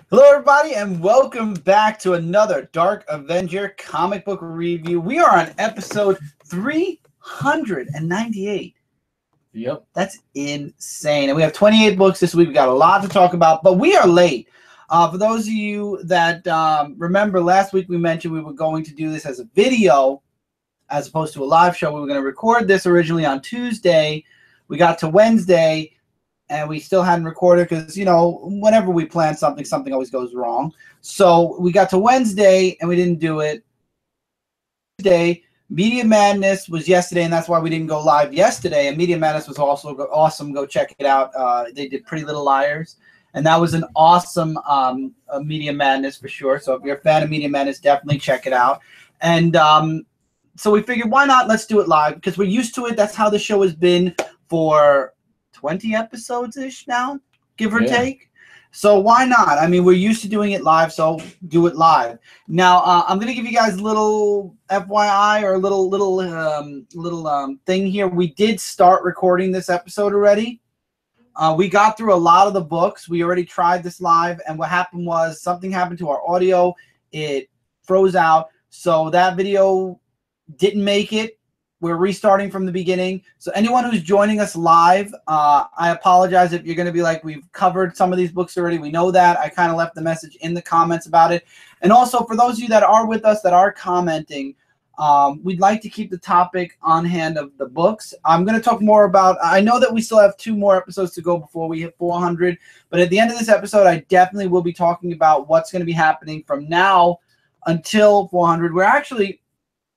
Hello, everybody, and welcome back to another Dark Avenger comic book review. We are on episode 398. Yep. That's insane. And we have 28 books this week. We got a lot to talk about, but we are late. For those of you that remember, last week we mentioned we were going to do this as a video as opposed to a live show. We were going to record this originally on Tuesday. We got to Wednesday, and we still hadn't recorded because, you know, whenever we plan something, something always goes wrong. So we got to Wednesday, and we didn't do it. Tuesday, Media Madness was yesterday, and that's why we didn't go live yesterday. And Media Madness was also awesome. Go check it out. They did Pretty Little Liars, and that was an awesome Media Madness for sure. So if you're a fan of Media Madness, definitely check it out. And so we figured, why not? Let's do it live because we're used to it. That's how the show has been for 20 episodes-ish now, give or take. So why not? I mean, we're used to doing it live, so do it live. Now, I'm going to give you guys a little FYI or a little thing here. We did start recording this episode already. We got through a lot of the books. We already tried this live, and what happened was something happened to our audio. It froze out, so that video didn't make it. We're restarting from the beginning. So anyone who's joining us live, I apologize if you're going to be like, we've covered some of these books already. We know that. I kind of left the message in the comments about it. And also for those of you that are with us that are commenting, we'd like to keep the topic on hand of the books. I'm going to talk more about, I know that we still have 2 more episodes to go before we hit 400. But at the end of this episode, I definitely will be talking about what's going to be happening from now until 400. We're actually,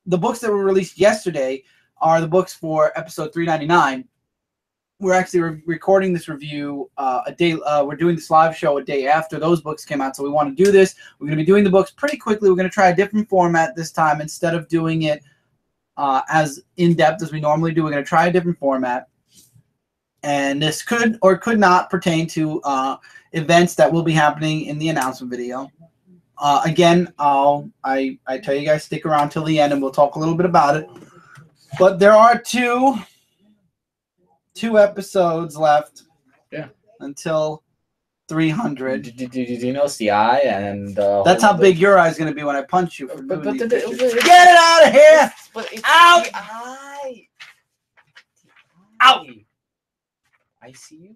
the books that were released yesterday are the books for episode 399. We're actually recording this review a day. We're doing this live show a day after those books came out, so we want to do this. We're going to be doing the books pretty quickly. We're going to try a different format this time. Instead of doing it as in-depth as we normally do, we're going to try a different format. And this could or could not pertain to events that will be happening in the announcement video. Again, I tell you guys, stick around till the end, and we'll talk a little bit about it. But there are two episodes left. Yeah. Until 300. Did you notice the eye and that's how big your eye's gonna be when I punch you. For but get it out of here! But it's out! The eye. Out! I see you.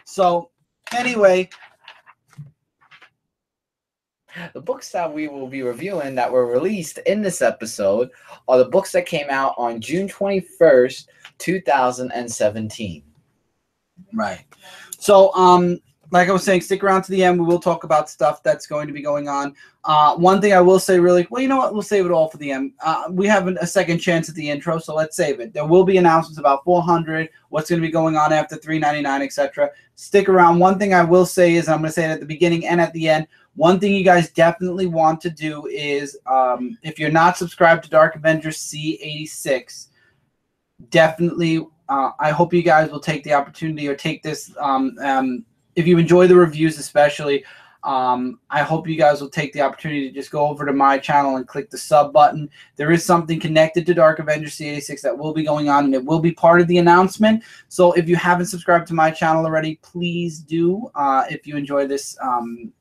So anyway, the books that we will be reviewing that were released in this episode are the books that came out on June 21st, 2017. Right. So, like I was saying, stick around to the end. We will talk about stuff that's going to be going on. One thing I will say really, well, you know what? We'll save it all for the end. We have a second chance at the intro, so let's save it. There will be announcements about 400, what's going to be going on after 399, etc. Stick around. One thing I will say is, I'm going to say it at the beginning and at the end, one thing you guys definitely want to do is, if you're not subscribed to Dark Avenger C86, definitely, I hope you guys will take the opportunity or take this, if you enjoy the reviews especially, I hope you guys will take the opportunity to just go over to my channel and click the sub button. There is something connected to Dark Avenger C86 that will be going on, and it will be part of the announcement. So if you haven't subscribed to my channel already, please do if you enjoy this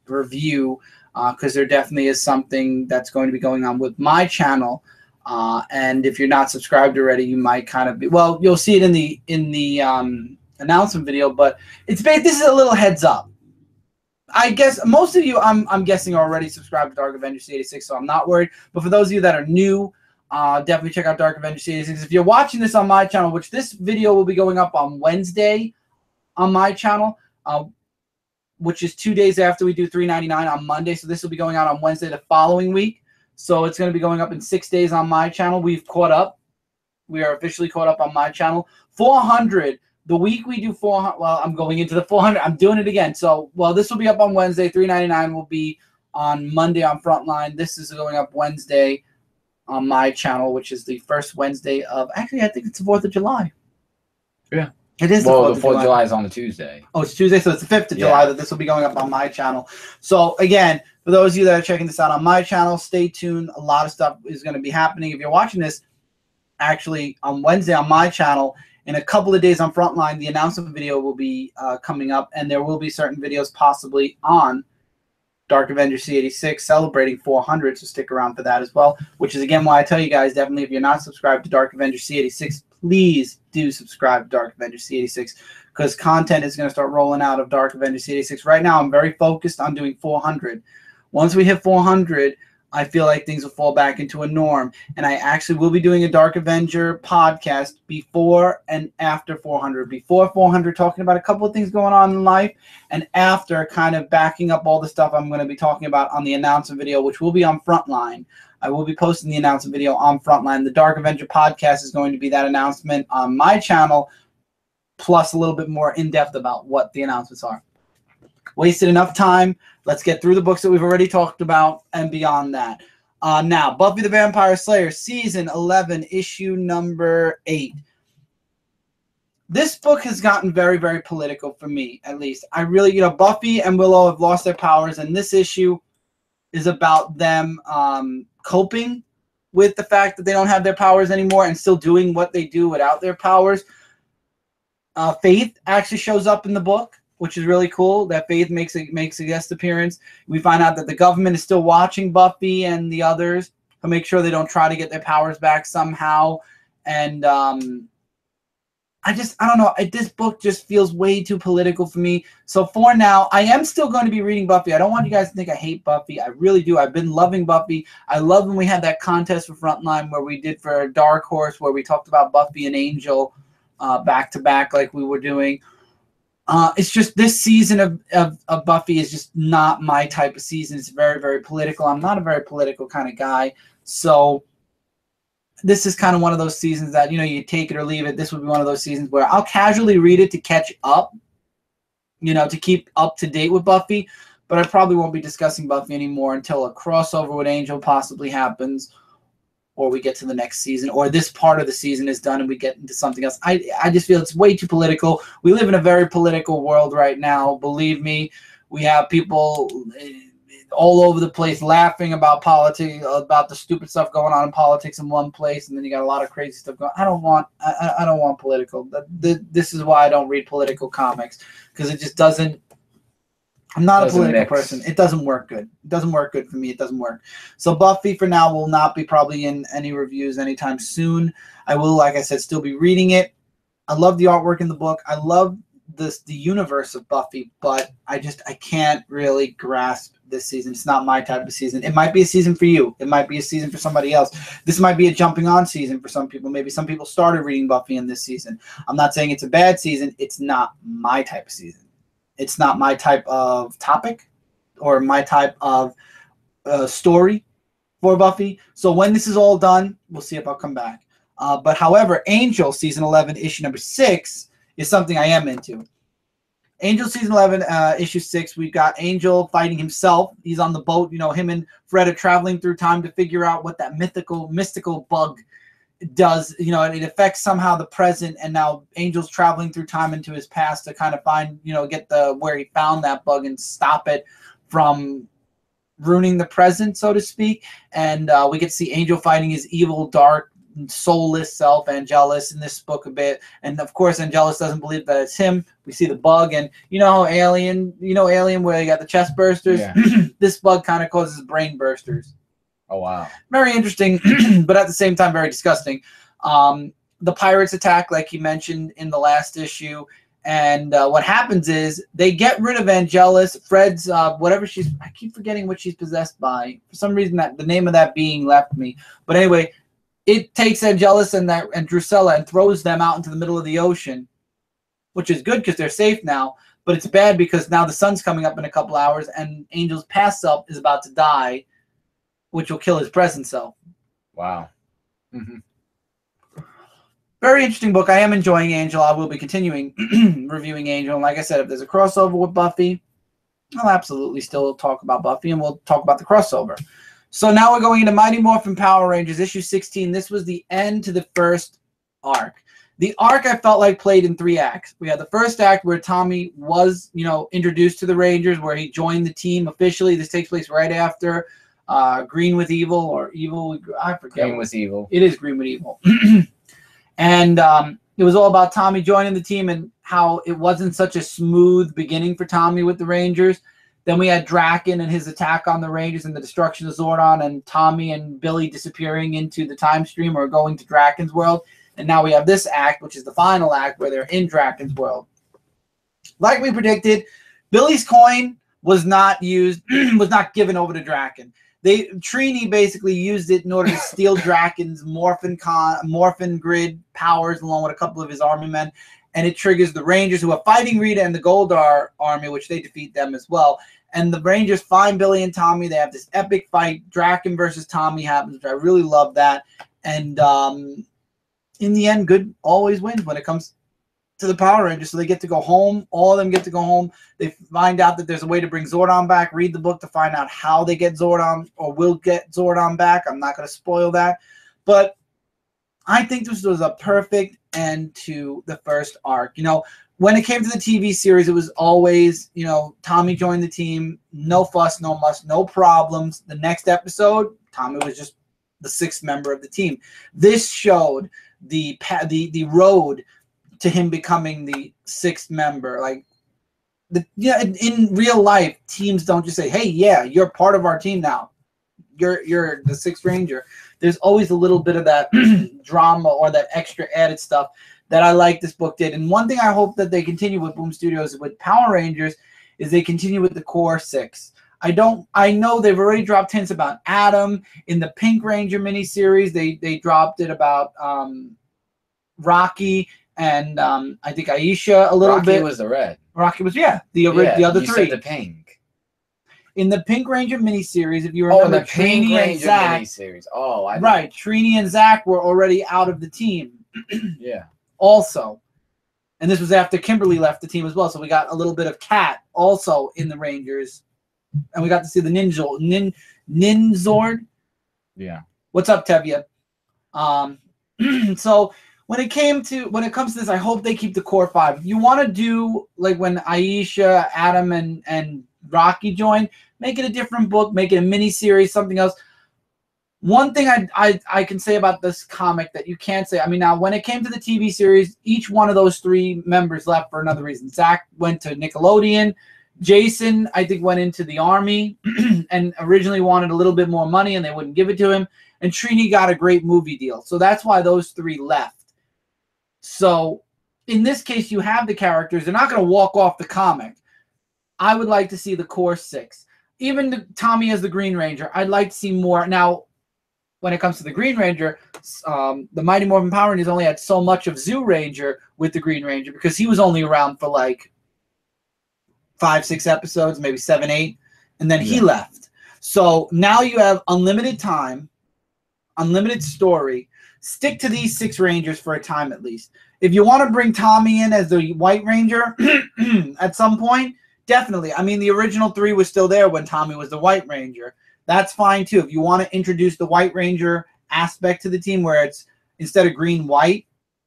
review, because there definitely is something that's going to be going on with my channel. And if you're not subscribed already, you might kind of be, well, you'll see it in the announcement video, but this is a little heads up. I guess most of you, I'm guessing, are already subscribed to Dark Avenger C86, so I'm not worried. But for those of you that are new, definitely check out Dark Avenger C86. If you're watching this on my channel, which this video will be going up on Wednesday on my channel, which is 2 days after we do 399 on Monday, so this will be going out on Wednesday the following week. So it's going to be going up in 6 days on my channel. We've caught up. We are officially caught up on my channel. 400. The week we do 400, well, I'm going into the 400. I'm doing it again. So, well, this will be up on Wednesday. 399 will be on Monday on Frontline. This is going up Wednesday on my channel, which is the first Wednesday of, actually, I think it's the 4th of July. Yeah. It is well, the 4th of July is on a Tuesday. Oh, it's Tuesday, so it's the 5th of July that this will be going up on my channel. So, again, for those of you that are checking this out on my channel, stay tuned. A lot of stuff is going to be happening. If you're watching this, actually, on Wednesday on my channel, In a couple of days on Frontline, the announcement video will be coming up, and there will be certain videos possibly on Dark Avenger C86 celebrating 400, so stick around for that as well, which is, again, why I tell you guys, definitely, if you're not subscribed to Dark Avenger C86, please do subscribe to Dark Avenger C86, because content is going to start rolling out of Dark Avenger C86. Right now, I'm very focused on doing 400. Once we hit 400, I feel like things will fall back into a norm, and I actually will be doing a Dark Avenger podcast before and after 400. Before 400, talking about a couple of things going on in life, and after, kind of backing up all the stuff I'm going to be talking about on the announcement video, which will be on Frontline. I will be posting the announcement video on Frontline. The Dark Avenger podcast is going to be that announcement on my channel, plus a little bit more in-depth about what the announcements are. Wasted enough time. Let's get through the books that we've already talked about and beyond that. Now, Buffy the Vampire Slayer, Season 11, Issue number 8. This book has gotten very, very political for me, at least. I really, Buffy and Willow have lost their powers, and this issue is about them coping with the fact that they don't have their powers anymore and still doing what they do without their powers. Faith actually shows up in the book, which is really cool. That Faith makes a guest appearance. We find out that the government is still watching Buffy and the others to make sure they don't try to get their powers back somehow. And I don't know. This book just feels way too political for me. So for now, I am still going to be reading Buffy. I don't want you guys to think I hate Buffy. I really do. I've been loving Buffy. I love when we had that contest for Frontline where we did for Dark Horse, where we talked about Buffy and Angel back to back like we were doing. It's just this season of Buffy is just not my type of season. It's very, very political. I'm not a very political kind of guy. So this is kind of one of those seasons that, you take it or leave it. This would be one of those seasons where I'll casually read it to catch up, to keep up to date with Buffy. But I probably won't be discussing Buffy anymore until a crossover with Angel possibly happens, or we get to the next season, or this part of the season is done and we get into something else. I just feel it's way too political. We live in a very political world right now. Believe me, we have people all over the place laughing about politics, about the stupid stuff going on in politics in one place, and then you got a lot of crazy stuff going on. I don't want political. This is why I don't read political comics, because it just doesn't. I'm not a political person. It doesn't work good. It doesn't work good for me. It doesn't work. So Buffy for now will not be probably in any reviews anytime soon. I will, like I said, still be reading it. I love the artwork in the book. I love the universe of Buffy, but I can't really grasp this season. It's not my type of season. It might be a season for you. It might be a season for somebody else. This might be a jumping on season for some people. Maybe some people started reading Buffy in this season. I'm not saying it's a bad season. It's not my type of season. It's not my type of topic or my type of story for Buffy. So when this is all done, we'll see if I'll come back. But however, Angel Season 11, Issue number 6 is something I am into. Angel Season 11, Issue 6, we've got Angel fighting himself. He's on the boat. Him and Fred are traveling through time to figure out what that mystical bug does. It affects somehow the present, and now Angel's traveling through time into his past to kind of find, get where he found that bug and stop it from ruining the present, so to speak. And we get to see Angel fighting his evil, dark, soulless self, Angelus, in this book a bit. And of course, Angelus doesn't believe that it's him. We see the bug, and Alien, where you got the chest bursters. Yeah. This bug kind of causes brain bursters. Oh, wow. Very interesting, but at the same time, very disgusting. The pirates attack, like you mentioned in the last issue. And what happens is they get rid of Angelus. Fred's, whatever I keep forgetting what she's possessed by. For some reason, the name of that being left me. But anyway, it takes Angelus and Drusilla and throws them out into the middle of the ocean, which is good because they're safe now. But it's bad because now the sun's coming up in a couple hours, and Angel's past self is about to die, which will kill his present self. Wow. Mm-hmm. Very interesting book. I am enjoying Angel. I will be continuing reviewing Angel. And like I said, if there's a crossover with Buffy, I'll absolutely still talk about Buffy, and we'll talk about the crossover. So now we're going into Mighty Morphin Power Rangers, issue 16. This was the end to the first arc. The arc, I felt like, played in 3 acts. We had the first act where Tommy was, introduced to the Rangers, where he joined the team officially. This takes place right after Green with Evil, or Evil with, I forget. Green with Evil. It is Green with Evil. And It was all about Tommy joining the team and how it wasn't such a smooth beginning for Tommy with the Rangers. Then we had Draken and his attack on the Rangers and the destruction of Zordon, and Tommy and Billy disappearing into the time stream or going to Draken's world. And now we have this act, which is the final act, where they're in Draken's world. Like we predicted, Billy's coin was not used, was not given over to Draken. Trinity basically used it in order to steal Draken's Morphin grid powers along with a couple of his army men. And it triggers the Rangers, who are fighting Rita and the Goldar army, which they defeat them as well. And the Rangers find Billy and Tommy. They have this epic fight. Draken versus Tommy happens, which I really love that. And in the end, good always wins when it comes to the Power Rangers. So they get to go home. All of them get to go home. They find out that there's a way to bring Zordon back. Read the book to find out how they get Zordon or will get Zordon back. I'm not going to spoil that. But I think this was a perfect end to the first arc. You know, when it came to the TV series, it was always, you know, Tommy joined the team, no fuss, no muss, no problems. The next episode, Tommy was just the sixth member of the team. This showed the road to him becoming the sixth member. Like, in real life, teams don't just say, "Hey, yeah, you're part of our team now. You're the sixth Ranger." There's always a little bit of that drama or that extra added stuff that I like this book did. And one thing I hope that they continue with Boom Studios with Power Rangers is they continue with the core six. I know they've already dropped hints about Adam in the Pink Ranger miniseries. They dropped it about Rocky and I think Aisha a little bit. Rocky was the red. Rocky was, the other three. Said the pink. In the Pink Ranger miniseries, if you remember, the Pink Ranger miniseries. Right. Trini and Zach were already out of the team. Yeah. Also. And this was after Kimberly left the team as well. So we got a little bit of Kat also in the Rangers. And we got to see the Ninzord. Yeah. What's up, Tevya? So when it comes to this, I hope they keep the core five. If you want to do like when Aisha, Adam, and Rocky joined, make it a different book, make it a mini series, something else. One thing I can say about this comic that you can't say, I mean, now when it came to the TV series, each one of those three members left for another reason. Zach went to Nickelodeon. Jason, I think, went into the army and originally wanted a little bit more money and they wouldn't give it to him. And Trini got a great movie deal. So that's why those three left. So in this case, you have the characters. They're not going to walk off the comic. I would like to see the core six. Even Tommy as the Green Ranger, I'd like to see more. Now, when it comes to the Green Ranger, the Mighty Morphin Power Rangers only had so much of Zoo Ranger with the Green Ranger because he was only around for like 5-6 episodes, maybe 7-8, and then he left. So now you have unlimited time, unlimited story. Stick to these 6 Rangers for a time at least. If you want to bring Tommy in as the White Ranger at some point, definitely. I mean, the original 3 was still there when Tommy was the White Ranger. That's fine too. If you want to introduce the White Ranger aspect to the team where it's instead of green, white,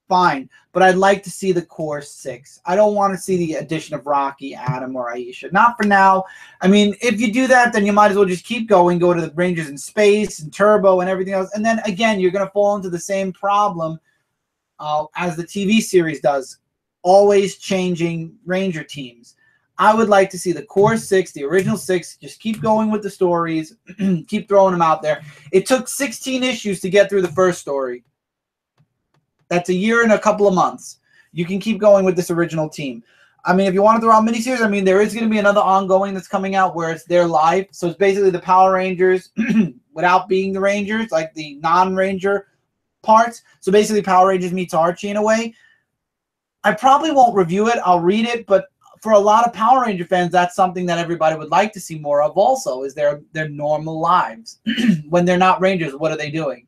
fine. But I'd like to see the core 6. I don't want to see the addition of Rocky, Adam, or Aisha. Not for now. I mean, if you do that, then you might as well just keep going, go to the Rangers in space and Turbo and everything else. And then, again, you're going to fall into the same problem as the TV series does, always changing Ranger teams. I would like to see the core 6, the original 6, just keep going with the stories, keep throwing them out there. It took 16 issues to get through the first story. That's a year and a couple of months. You can keep going with this original team. I mean, if you want to throw out miniseries, I mean, there is going to be another ongoing that's coming out where it's their life. So it's basically the Power Rangers without being the Rangers, like the non-Ranger parts. So basically Power Rangers meets Archie in a way. I probably won't review it. I'll read it, but for a lot of Power Ranger fans, that's something that everybody would like to see more of also, is their normal lives. When they're not Rangers, what are they doing?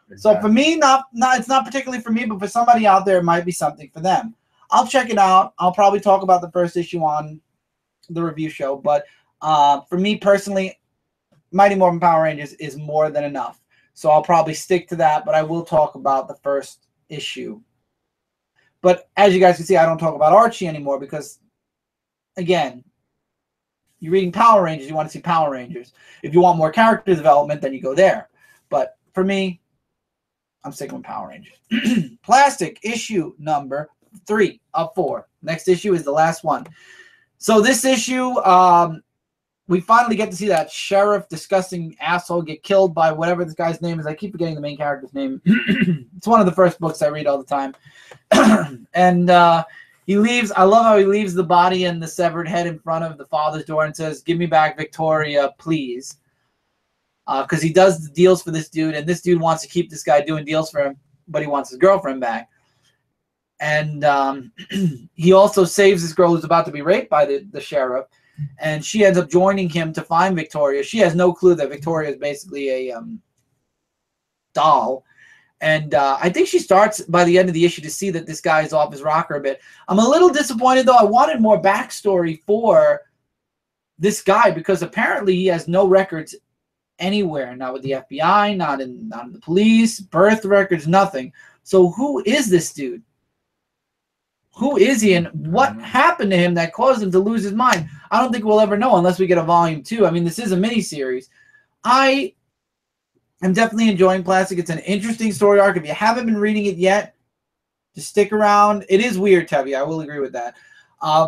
Exactly. So for me, it's not particularly for me, but for somebody out there, it might be something for them. I'll check it out. I'll probably talk about the first issue on the review show. But for me personally, Mighty Morphin Power Rangers is more than enough. So I'll probably stick to that, but I will talk about the first issue. But as you guys can see, I don't talk about Archie anymore because, again, you're reading Power Rangers, you want to see Power Rangers. If you want more character development, then you go there. But for me, I'm sticking with Power Rangers. Plastic issue number 3 of 4. Next issue is the last one. So this issue, we finally get to see that sheriff, disgusting asshole, get killed by whatever this guy's name is. I keep forgetting the main character's name. It's one of the first books I read all the time. And he leaves. I love how he leaves the body and the severed head in front of the father's door and says, "Give me back Victoria, please." Because he does the deals for this dude, and this dude wants to keep this guy doing deals for him, but he wants his girlfriend back. And he also saves this girl who's about to be raped by the sheriff, and she ends up joining him to find Victoria. She has no clue that Victoria is basically a doll. And I think she starts by the end of the issue to see that this guy is off his rocker a bit. I'm a little disappointed, though. I wanted more backstory for this guy because apparently he has no records anywhere. Not with the FBI, not in the police, birth records, nothing. So who is this dude? Who is he, and what happened to him that caused him to lose his mind? I don't think we'll ever know unless we get a volume 2. I mean, this is a miniseries. I'm definitely enjoying Plastic. It's an interesting story arc. If you haven't been reading it yet, just stick around. It is weird, Tevi. I will agree with that.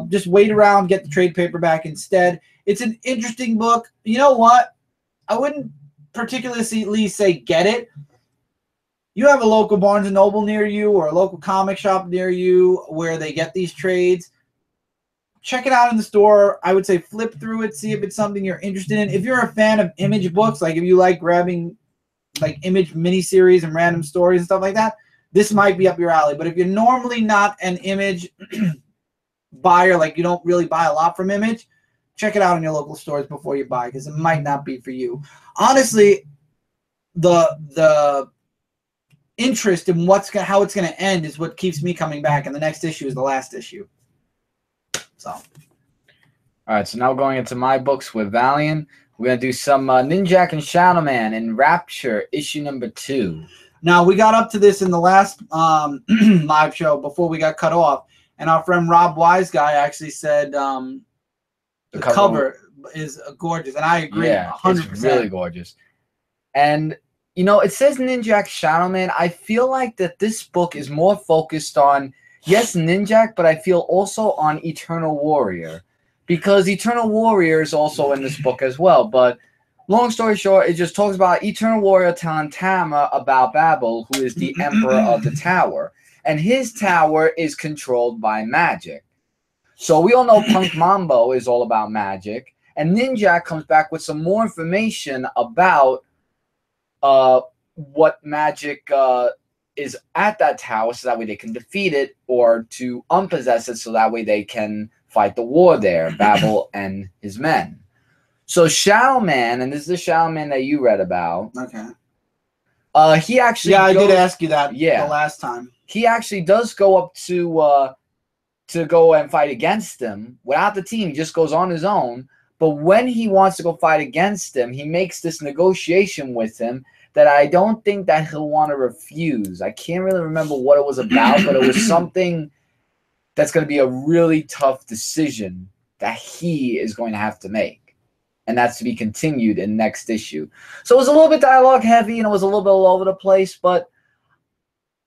Just wait around, get the trade paperback instead. It's an interesting book. You know what? I wouldn't particularly say get it. You have a local Barnes & Noble near you or a local comic shop near you where they get these trades. Check it out in the store. I would say flip through it, see if it's something you're interested in. If you're a fan of Image books, like if you like grabbing like Image miniseries and random stories and stuff like that, this might be up your alley. But if you're normally not an Image buyer, like you don't really buy a lot from Image, check it out in your local stores before you buy because it might not be for you. Honestly, the interest in how it's going to end is what keeps me coming back, and the next issue is the last issue. So, all right. So now going into my books with Valiant, we're gonna do some Ninjak and Shadow Man in Rapture issue number 2. Now we got up to this in the last live show before we got cut off, and our friend Rob Wise Guy actually said the cover is gorgeous, and I agree. Yeah, 100%. It's really gorgeous. And you know, it says Ninjak Shadow Man. I feel like that this book is more focused on, yes, Ninjak, but I feel also on Eternal Warrior. Because Eternal Warrior is also in this book as well. But long story short, it just talks about Eternal Warrior telling Tama about Babel, who is the Emperor of the Tower. And his tower is controlled by magic. So we all know Punk Mambo is all about magic. And Ninjak comes back with some more information about what magic is at that tower, so that way they can defeat it, or to unpossess it, so that way they can fight the war there, Babel and his men. So Shadow Man, and this is the Shadow Man that you read about. Okay. He actually I did ask you that the last time. He actually does go up to go and fight against them without the team. He just goes on his own. But when he wants to go fight against him, he makes this negotiation with him that I don't think that he'll want to refuse. I can't really remember what it was about, but it was something that's going to be a really tough decision that he is going to have to make. And that's to be continued in next issue. So it was a little bit dialogue heavy, and it was a little bit all over the place, but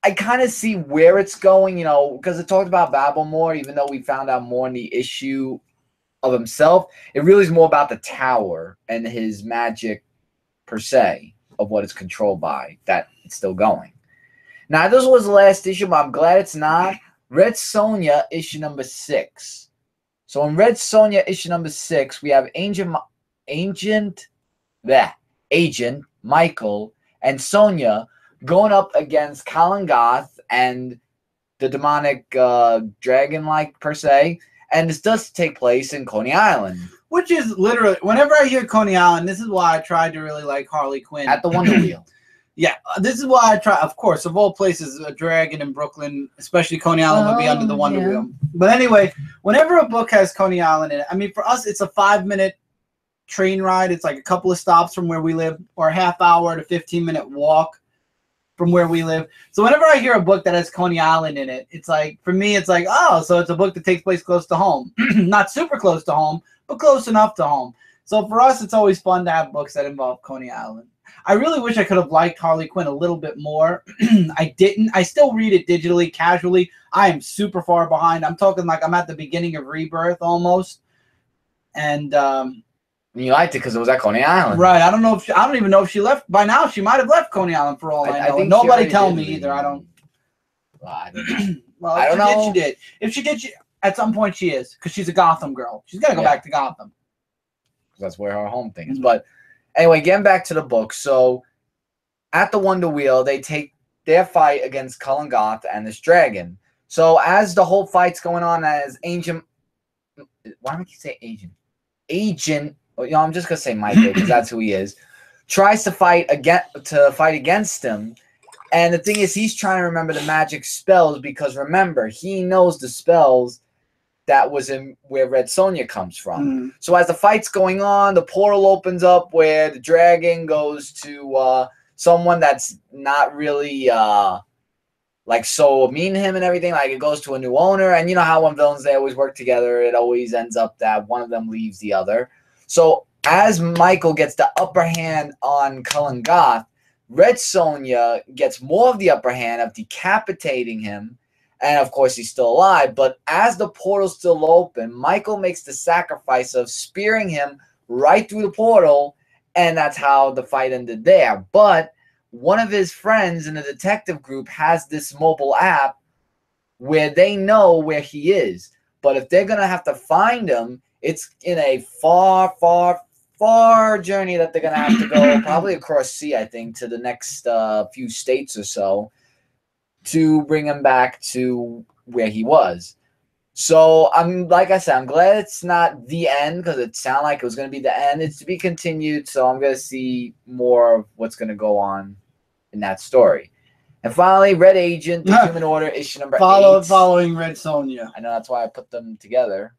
I kind of see where it's going, you know, because it talked about Babel more, even though we found out more in the issue of himself. It really is more about the tower and his magic per se of what it's controlled by, that it's still going. Now, this was the last issue, but I'm glad it's not. Red Sonja issue number 6. So in Red Sonja issue number 6, we have Agent Michael and Sonja going up against Colin Goth and the demonic dragon-like per se. And this does take place in Coney Island. Which is literally, whenever I hear Coney Island, this is why I tried to really like Harley Quinn. At the Wonder Wheel. Yeah, this is why I try, of course, of all places, a dragon in Brooklyn, especially Coney Island, would be under the Wonder Wheel. But anyway, whenever a book has Coney Island in it, I mean, for us, it's a 5-minute train ride. It's like a couple of stops from where we live, or a half-hour to 15-minute walk from where we live. So whenever I hear a book that has Coney Island in it, it's like, for me, it's like, oh, so it's a book that takes place close to home. Not super close to home, but close enough to home. So for us, it's always fun to have books that involve Coney Island. I really wish I could have liked Harley Quinn a little bit more. I didn't. I still read it digitally, casually. I am super far behind. I'm talking like I'm at the beginning of Rebirth almost. And you liked it because it was at Coney Island, right? I don't know if I don't even know if she left by now. She might have left Coney Island for all I know. And nobody tell me either. I don't. Well, I don't know. Well, I don't know. She did. If she did, at some point she is, because she's a Gotham girl. She's gonna go back to Gotham. That's where her home thing is. But anyway, getting back to the book. So at the Wonder Wheel, they take their fight against Cullen Goth and this dragon. So as the whole fight's going on, as Agent, why don't you say Agent? Agent, you know, I'm just gonna say Michael because that's who he is. Tries to fight against him, and the thing is, he's trying to remember the magic spells because remember, he knows the spells that was in where Red Sonja comes from. So as the fight's going on, the portal opens up where the dragon goes to someone that's not really like so mean to him and everything. Like it goes to a new owner, and you know how when villains they always work together, it always ends up that one of them leaves the other. So as Michael gets the upper hand on Cullen Goth, Red Sonja gets more of the upper hand of decapitating him. And, of course, he's still alive. But as the portal's still open, Michael makes the sacrifice of spearing him right through the portal. And that's how the fight ended there. But one of his friends in the detective group has this mobile app where they know where he is. But if they're going to have to find him, it's in a far, far, far journey that they're going to have to go, probably across sea, I think, to the next few states or so, to bring him back to where he was. So like I said, I'm glad it's not the end because it sounded like it was going to be the end. It's to be continued, so I'm going to see more of what's going to go on in that story. And finally, Red Agent, the Human Order, issue number 8. Following Red Sonja. I know that's why I put them together.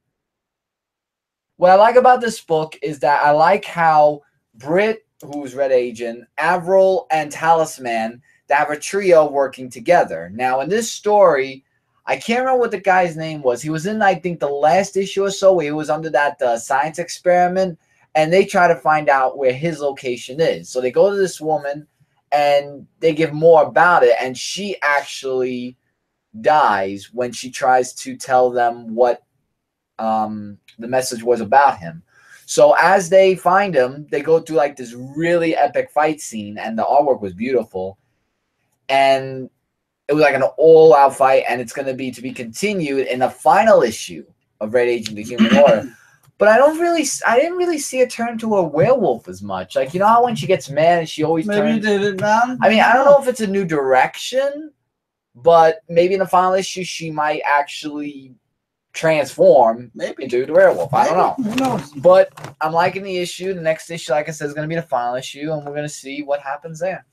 What I like about this book is that I like how Britt, who's Red Agent, Avril, and Talisman, they have a trio working together. Now, in this story, I can't remember what the guy's name was. He was in, I think, the last issue or so where he was under that science experiment, and they try to find out where his location is. So they go to this woman, and they give more about it, and she actually dies when she tries to tell them what the message was about him. So as they find him, they go through, like, this really epic fight scene, and the artwork was beautiful. And it was like an all-out fight, and it's going to be continued in the final issue of Red Agent: The Human Order. But I didn't really see her turn to a werewolf as much. Like, you know how when she gets mad and she always turns. Maybe you did it, man. I mean, I don't know if it's a new direction, but maybe in the final issue she might actually transform into the werewolf. I don't know. Who knows? But I'm liking the issue. The next issue, like I said, is going to be the final issue, and we're going to see what happens there.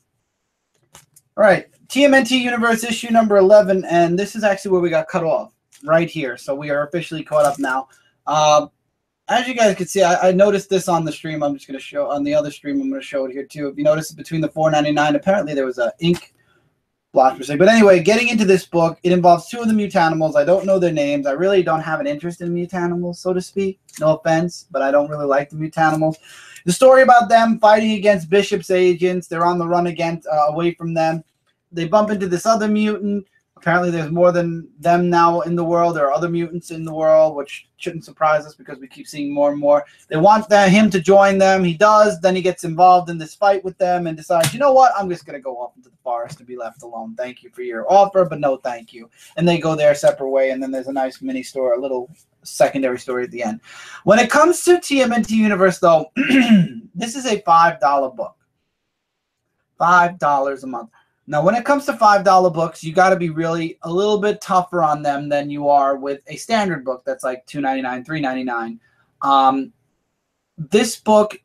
All right, TMNT Universe issue number 11, and this is actually where we got cut off, right here. So we are officially caught up now. As you guys can see, I noticed this on the stream. I'm just going to show on the other stream. I'm going to show it here too. If you notice, between the $4.99, apparently there was a ink blotch per se. But anyway, getting into this book, it involves 2 of the Mutanimals. I don't know their names. I really don't have an interest in Mutanimals, so to speak. No offense, but I don't really like the Mutanimals. The story about them fighting against Bishop's agents. They're on the run away from them. They bump into this other mutant. Apparently there's more than them now in the world. There are other mutants in the world, which shouldn't surprise us because we keep seeing more and more. They want him to join them. He does. Then he gets involved in this fight with them and decides, you know what? I'm just going to go off into the forest to be left alone. Thank you for your offer, but no thank you. And they go their separate way, and then there's a nice mini story, a little secondary story at the end. When it comes to TMNT Universe, though, this is a $5 book. $5 a month. Now, when it comes to $5 books, you got to be really a little bit tougher on them than you are with a standard book that's like $2.99, $3.99. This book,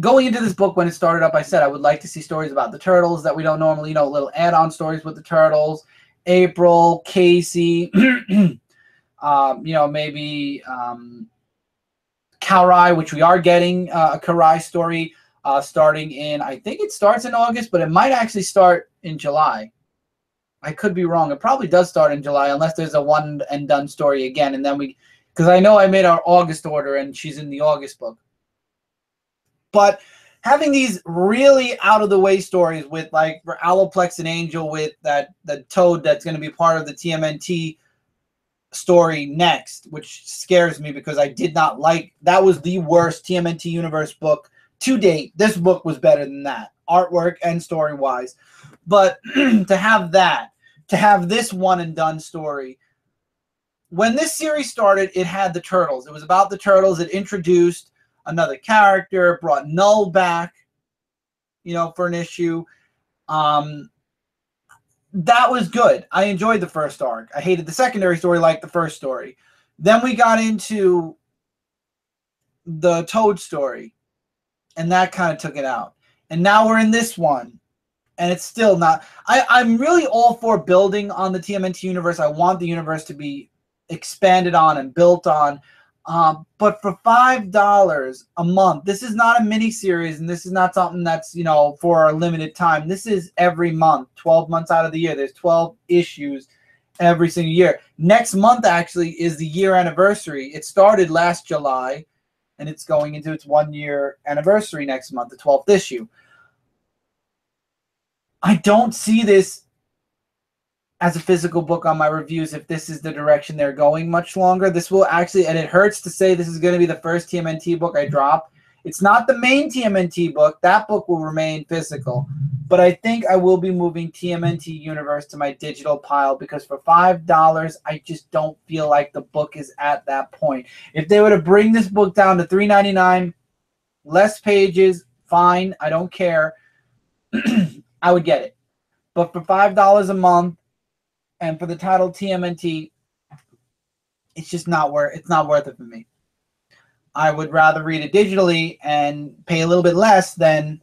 going into this book when it started up, I said I would like to see stories about the Turtles that we don't normally know, little add-on stories with the Turtles, April, Casey, you know, maybe Kaurai, which we are getting a Kaurai story. Starting in, I think it starts in August, but it might actually start in July. I could be wrong. It probably does start in July, unless there's a one and done story again. And then because I know I made our August order and she's in the August book. But having these really out of the way stories with like for Alloplex and Angel with the Toad that's going to be part of the TMNT story next, which scares me because I did not like that. Was the worst TMNT Universe book to date. This book was better than that, artwork and story wise. But to have this one and done story. When this series started, it had the Turtles. It was about the Turtles. It introduced another character, brought Null back, for an issue. That was good. I enjoyed the first arc. I hated the secondary story like the first story. Then we got into the Toad story, and that kind of took it out. And now we're in this one, and it's still not. I'm really all for building on the TMNT universe. I want the universe to be expanded on and built on. But for $5 a month, this is not a mini series, and this is not something that's for a limited time. This is every month, 12 months out of the year. There's 12 issues every single year. Next month actually is the year anniversary. It started last July, and it's going into its 1 year anniversary next month, the 12th issue. I don't see this as a physical book on my reviews if this is the direction they're going much longer. This will actually, and it hurts to say this is going to be the first TMNT book I drop. It's not the main TMNT book. That book will remain physical. But I think I will be moving TMNT Universe to my digital pile because for $5, I just don't feel like the book is at that point. If they were to bring this book down to $3.99, less pages, fine. I don't care. I would get it. But for $5 a month, and for the title TMNT, it's just not worth it for me. I would rather read it digitally and pay a little bit less than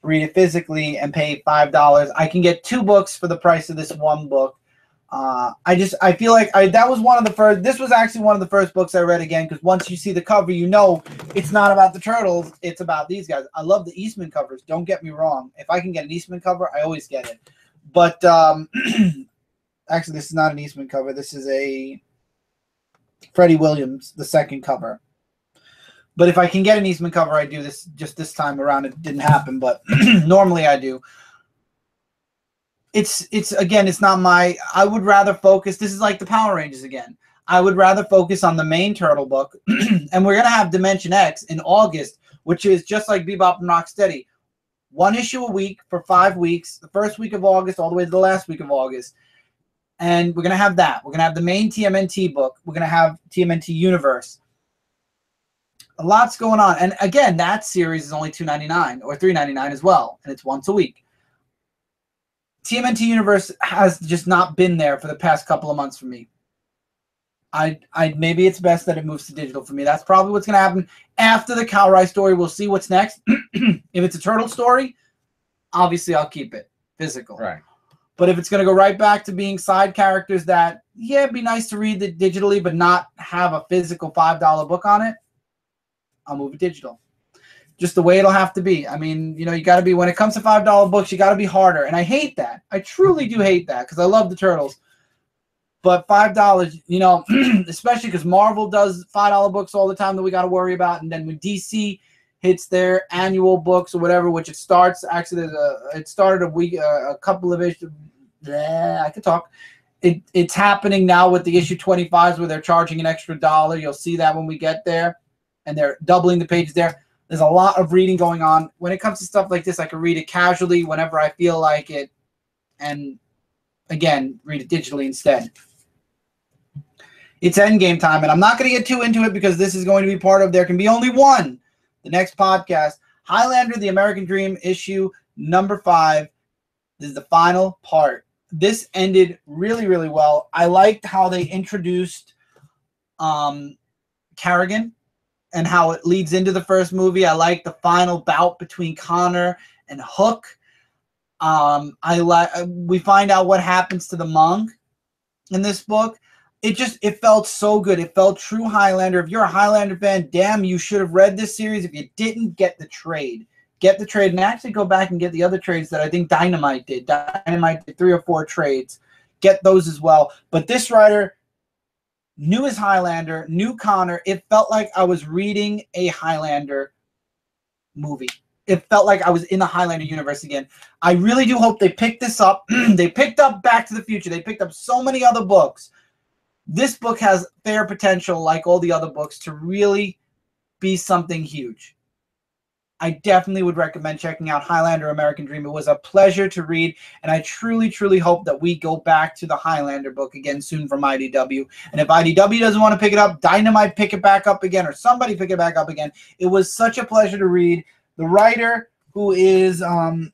read it physically and pay $5. I can get 2 books for the price of this one book. I feel like that was one of the first. This was actually one of the first books I read again because once you see the cover, it's not about the Turtles. It's about these guys. I love the Eastman covers. Don't get me wrong. If I can get an Eastman cover, I always get it. But actually, this is not an Eastman cover. This is a Freddie Williams, the second cover. But if I can get an Eastman cover, I do this. Just this time around, it didn't happen, but normally I do. It's not my. I would rather focus. This is like the Power Rangers again. I would rather focus on the main Turtle book, and we're gonna have Dimension X in August, which is just like Bebop and Rocksteady, 1 issue a week for 5 weeks. The first week of August all the way to the last week of August. And we're going to have that. We're going to have the main TMNT book. We're going to have TMNT Universe. A lot's going on. And again, that series is only $2.99 or $3.99 as well. And it's once a week. TMNT Universe has just not been there for the past couple of months for me. Maybe it's best that it moves to digital for me. That's probably what's going to happen after the Kalrai story. We'll see what's next. If it's a Turtle story, obviously I'll keep it physical. Right. But if it's going to go right back to being side characters that, it'd be nice to read it digitally, but not have a physical $5 book on it, I'll move it digital. Just the way it'll have to be. I mean, you got to be, when it comes to $5 books, you got to be harder. And I hate that. I truly do hate that because I love the Turtles. But $5, especially because Marvel does $5 books all the time that we got to worry about. And then when DC hits their annual books or whatever, which it starts. Actually, it started a couple of issues. I could talk. It's happening now with the issue 25s where they're charging an extra $1. You'll see that when we get there, and they're doubling the pages there. There's a lot of reading going on. When it comes to stuff like this, I can read it casually whenever I feel like it, and again, read it digitally instead. It's endgame time, and I'm not going to get too into it because this is going to be part of There Can Be Only One. The next podcast, Highlander, The American Dream, issue number 5. This is the final part. This ended really, really well. I liked how they introduced Carrigan and how it leads into the first movie. I like the final bout between Connor and Hook. We find out what happens to the monk in this book. It felt so good. It felt true Highlander. If you're a Highlander fan, damn, you should have read this series. If you didn't, get the trade. Get the trade and actually go back and get the other trades that I think Dynamite did. Dynamite did 3 or 4 trades. Get those as well. But this writer knew his Highlander, knew Connor. It felt like I was reading a Highlander movie. it felt like I was in the Highlander universe again. I really do hope they pick this up. They picked up Back to the Future. They picked up so many other books. This book has fair potential, like all the other books, to really be something huge. I definitely would recommend checking out Highlander American Dream. It was a pleasure to read, and I truly, truly hope that we go back to the Highlander book again soon from IDW. And if IDW doesn't want to pick it up, Dynamite pick it back up again, or somebody pick it back up again. It was such a pleasure to read. The writer, who is, I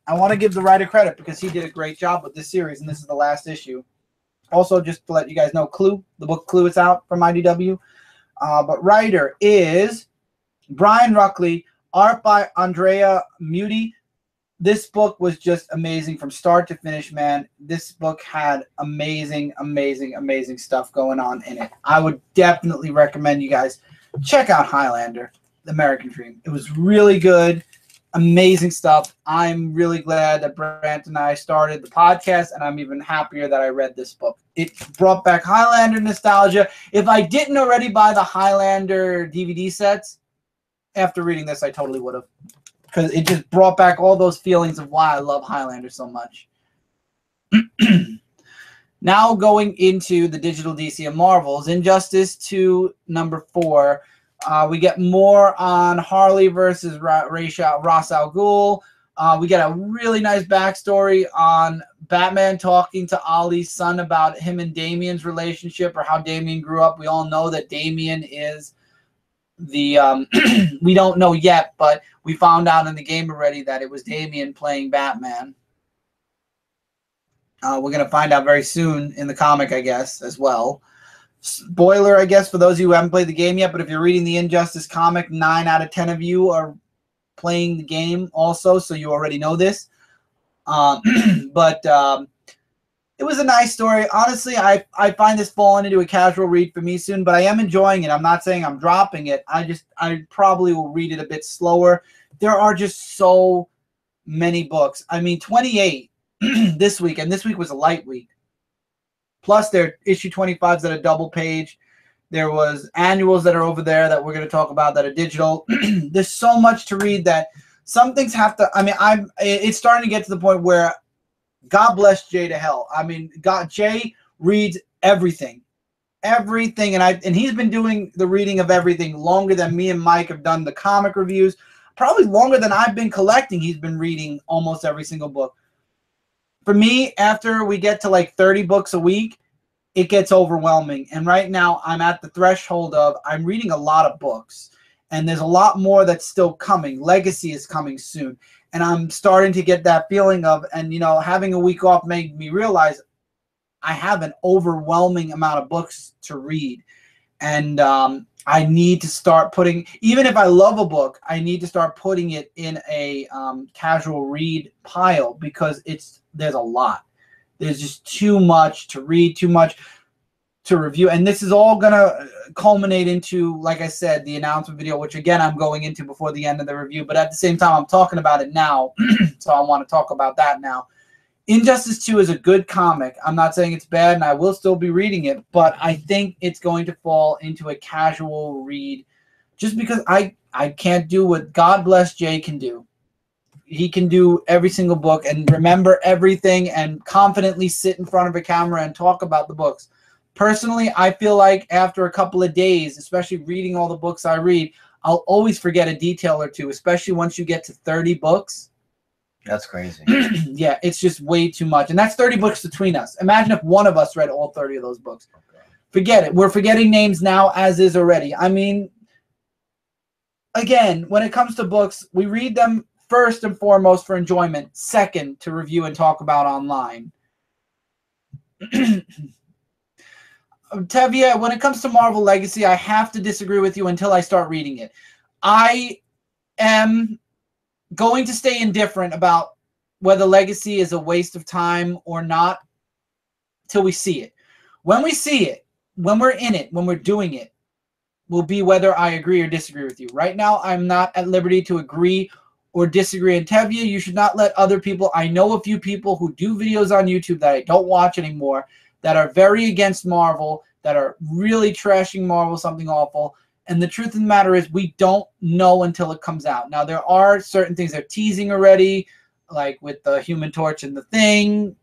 want to give the writer credit because he did a great job with this series, and this is the last issue. Also, just to let you guys know, Clue, the book Clue is out from IDW. But writer is Brian Ruckley, art by Andrea Muti. This book was just amazing from start to finish, man. This book had amazing, amazing, amazing stuff going on in it. I would definitely recommend you guys check out Highlander, The American Dream. It was really good, amazing stuff. I'm really glad that Brant and I started the podcast, and I'm even happier that I read this book. It brought back Highlander nostalgia. If I didn't already buy the Highlander DVD sets, after reading this, I totally would have. Because it just brought back all those feelings of why I love Highlander so much. Now going into the digital DC and Marvels, Injustice 2, number 4. We get more on Harley versus Ra's al Ghul. We get a really nice backstory on Batman talking to Ollie's son about him and Damian's relationship, or how Damian grew up. We all know that Damian is the we don't know yet, but we found out in the game already that it was Damian playing Batman. We're going to find out very soon in the comic, I guess, as well. Spoiler, I guess, for those of you who haven't played the game yet, but if you're reading the Injustice comic, 9 out of 10 of you are playing the game also, so you already know this. It was a nice story. Honestly, I find this falling into a casual read for me soon, but I am enjoying it. I'm not saying I'm dropping it. I probably will read it a bit slower. There are just so many books. I mean, 28 this week, and this week was a light week. Plus, there are issue 25s that are double page. There was annuals that are over there that we're going to talk about that are digital. There's so much to read that some things have to. I mean, it's starting to get to the point where God bless Jay to hell. I mean, Jay reads everything, and he's been doing the reading of everything longer than me and Mike have done the comic reviews. Probably longer than I've been collecting. He's been reading almost every single book. For me, after we get to like 30 books a week, it gets overwhelming. And right now, I'm at the threshold of I'm reading a lot of books, and there's a lot more that's still coming. Legacy is coming soon. And I'm starting to get that feeling of, and you know, having a week off made me realize I have an overwhelming amount of books to read. And I need to start putting, even if I love a book, I need to start putting it in a casual read pile, because there's a lot. There's just too much to read, too much to review. And this is all going to culminate into, like I said, the announcement video, which again, I'm going into before the end of the review. But at the same time, I'm talking about it now. So I want to talk about that now. Injustice 2 is a good comic. I'm not saying it's bad, and I will still be reading it. But I think it's going to fall into a casual read just because I can't do what God bless Jay can do. He can do every single book and remember everything and confidently sit in front of a camera and talk about the books. Personally, I feel like after a couple of days, especially reading all the books I read, I'll always forget a detail or two, especially once you get to 30 books. That's crazy. Yeah, it's just way too much. And that's 30 books between us. Imagine if one of us read all 30 of those books. Okay. Forget it. We're forgetting names now as is already. I mean, again, when it comes to books, we read them first and foremost for enjoyment, second to review and talk about online. Tevye, when it comes to Marvel Legacy, I have to disagree with you until I start reading it. I am going to stay indifferent about whether Legacy is a waste of time or not till we see it. When we see it, when we're in it, when we're doing it, will be whether I agree or disagree with you. Right now, I'm not at liberty to agree or disagree. And Tevye, you should not let other people. I know a few people who do videos on YouTube that I don't watch anymore that are very against Marvel, that are really trashing Marvel, something awful. And the truth of the matter is we don't know until it comes out. Now, there are certain things they're teasing already, like with the Human Torch and the Thing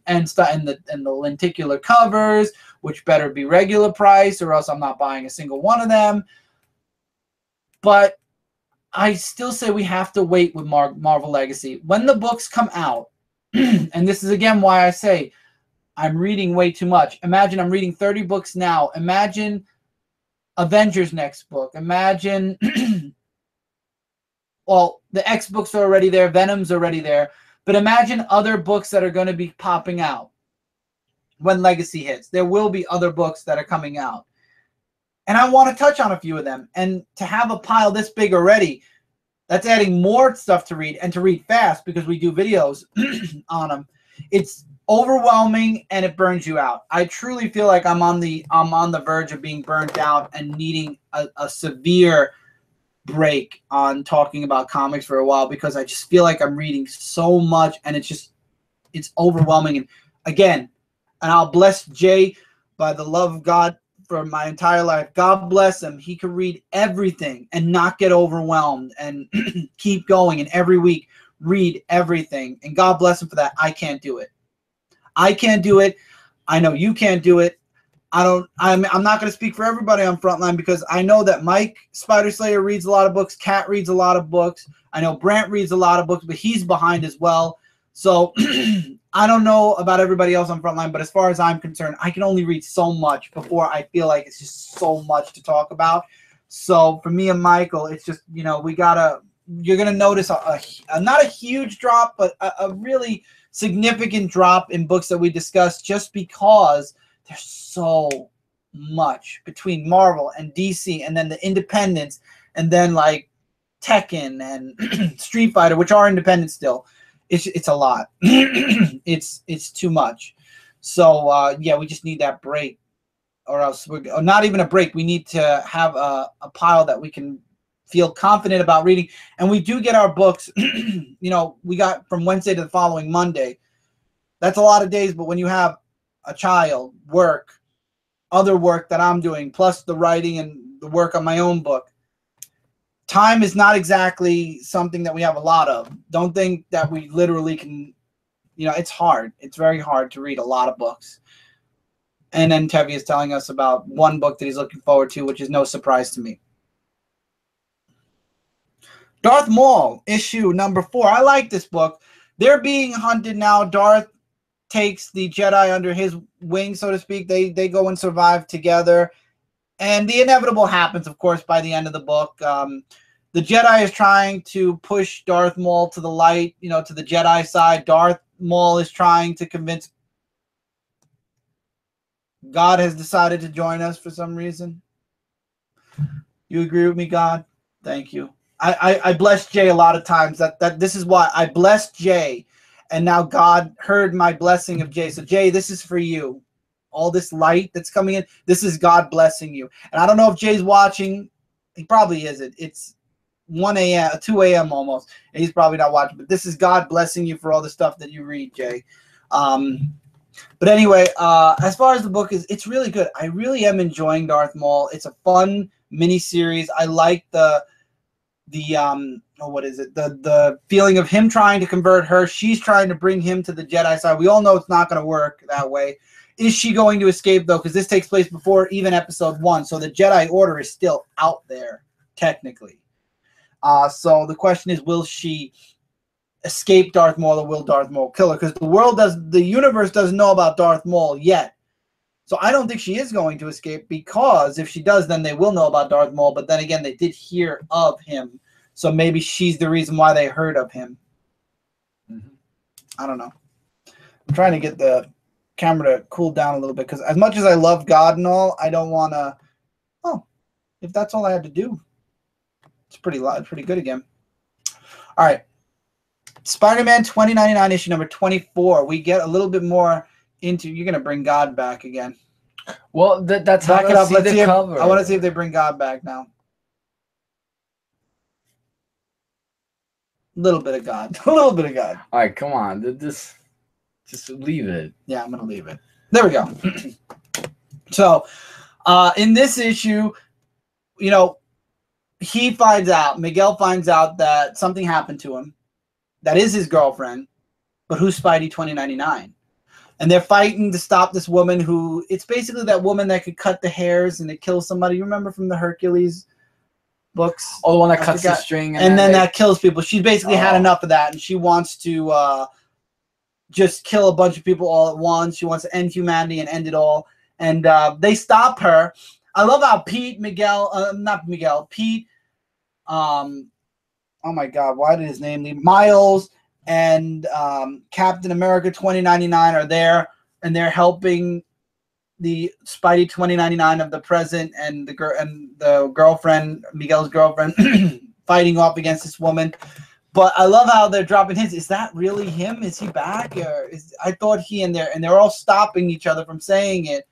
and the lenticular covers, which better be regular price or else I'm not buying a single one of them. But I still say we have to wait with Marvel Legacy. When the books come out, and this is again why I say I'm reading way too much. Imagine I'm reading 30 books now. Imagine Avengers next book. Imagine, well, the X books are already there. Venom's already there. But imagine other books that are going to be popping out when Legacy hits. There will be other books that are coming out. And I want to touch on a few of them. And to have a pile this big already, that's adding more stuff to read and to read fast because we do videos on them. It's overwhelming and it burns you out. I truly feel like I'm on the verge of being burnt out and needing a severe break on talking about comics for a while because I just feel like I'm reading so much and it's overwhelming. And again, and I'll bless Jay by the love of God for my entire life. God bless him. He could read everything and not get overwhelmed and keep going, and every week read everything. And God bless him for that. I can't do it. I can't do it. I know you can't do it. I'm not going to speak for everybody on Frontline because I know that Mike Spider Slayer reads a lot of books. Kat reads a lot of books. I know Brant reads a lot of books, but he's behind as well. So I don't know about everybody else on Frontline, but as far as I'm concerned, I can only read so much before I feel like it's just so much to talk about. So for me and Michael, it's just, you're going to notice not a huge drop, but a really significant drop in books that we discussed just because there's so much between Marvel and DC and then the independents and then like Tekken and Street Fighter, which are independent still. It's a lot. It's too much. So yeah, we just need that break, or else or not even a break. We need to have a pile that we can feel confident about reading. And we do get our books. We got from Wednesday to the following Monday. That's a lot of days. But when you have a child, work, other work that I'm doing, plus the writing and the work on my own book, time is not exactly something that we have a lot of. Don't think that we literally can, it's hard. It's very hard to read a lot of books. And then Tevi is telling us about one book that he's looking forward to, which is no surprise to me. Darth Maul, issue number 4. I like this book. They're being hunted now. Darth takes the Jedi under his wing, so to speak. They go and survive together. And the inevitable happens, of course, by the end of the book. The Jedi is trying to push Darth Maul to the light, to the Jedi side. Darth Maul is trying to convince God has decided to join us for some reason. You agree with me, God? Thank you. I blessed Jay a lot of times. That this is why I blessed Jay, and now God heard my blessing of Jay. So Jay, this is for you. All this light that's coming in, this is God blessing you. And I don't know if Jay's watching. He probably isn't. It's 1 a.m., 2 a.m. almost, and he's probably not watching. But this is God blessing you for all the stuff that you read, Jay. But anyway, as far as the book is, it's really good. I really am enjoying Darth Maul. It's a fun miniseries. I like the feeling of him trying to convert her. She's trying to bring him to the Jedi side. We all know it's not going to work that way. Is she going to escape, though? Because this takes place before even episode 1. So the Jedi Order is still out there, technically. So the question is, will she escape Darth Maul, or will Darth Maul kill her? Because the universe doesn't know about Darth Maul yet. So I don't think she is going to escape, because if she does, then they will know about Darth Maul. But then again, they did hear of him. So maybe she's the reason why they heard of him. Mm-hmm. I don't know. I'm trying to get the camera to cool down a little bit, because as much as I love God and all, I don't want to. Oh, if that's all I had to do, it's pretty good again. All right, Spider-Man 2099 issue number 24. We get a little bit more into. You're gonna bring God back again. Well, that's how back it up. Let's see cover. I want to see if they bring God back now. A little bit of God. A little bit of God. All right, come on. Just leave it. Yeah, I'm going to leave it. There we go. So, in this issue, you know, Miguel finds out that something happened to him. That is his girlfriend, but who's Spidey 2099? And they're fighting to stop this woman who, it's basically that woman that could cut the hairs and it kills somebody. You remember from the Hercules books? Oh, the one that cuts the string. And then that kills people. She's basically had enough of that, and she wants to just kill a bunch of people all at once. She wants to end humanity and end it all. And they stop her. I love how Pete, oh my God, why did his name leave? Miles and Captain America 2099 are there, and they're helping the Spidey 2099 of the present and the girlfriend, Miguel's girlfriend, fighting off against this woman. But I love how they're dropping hints. Is that really him? Is he back? Or I thought he and they're all stopping each other from saying it.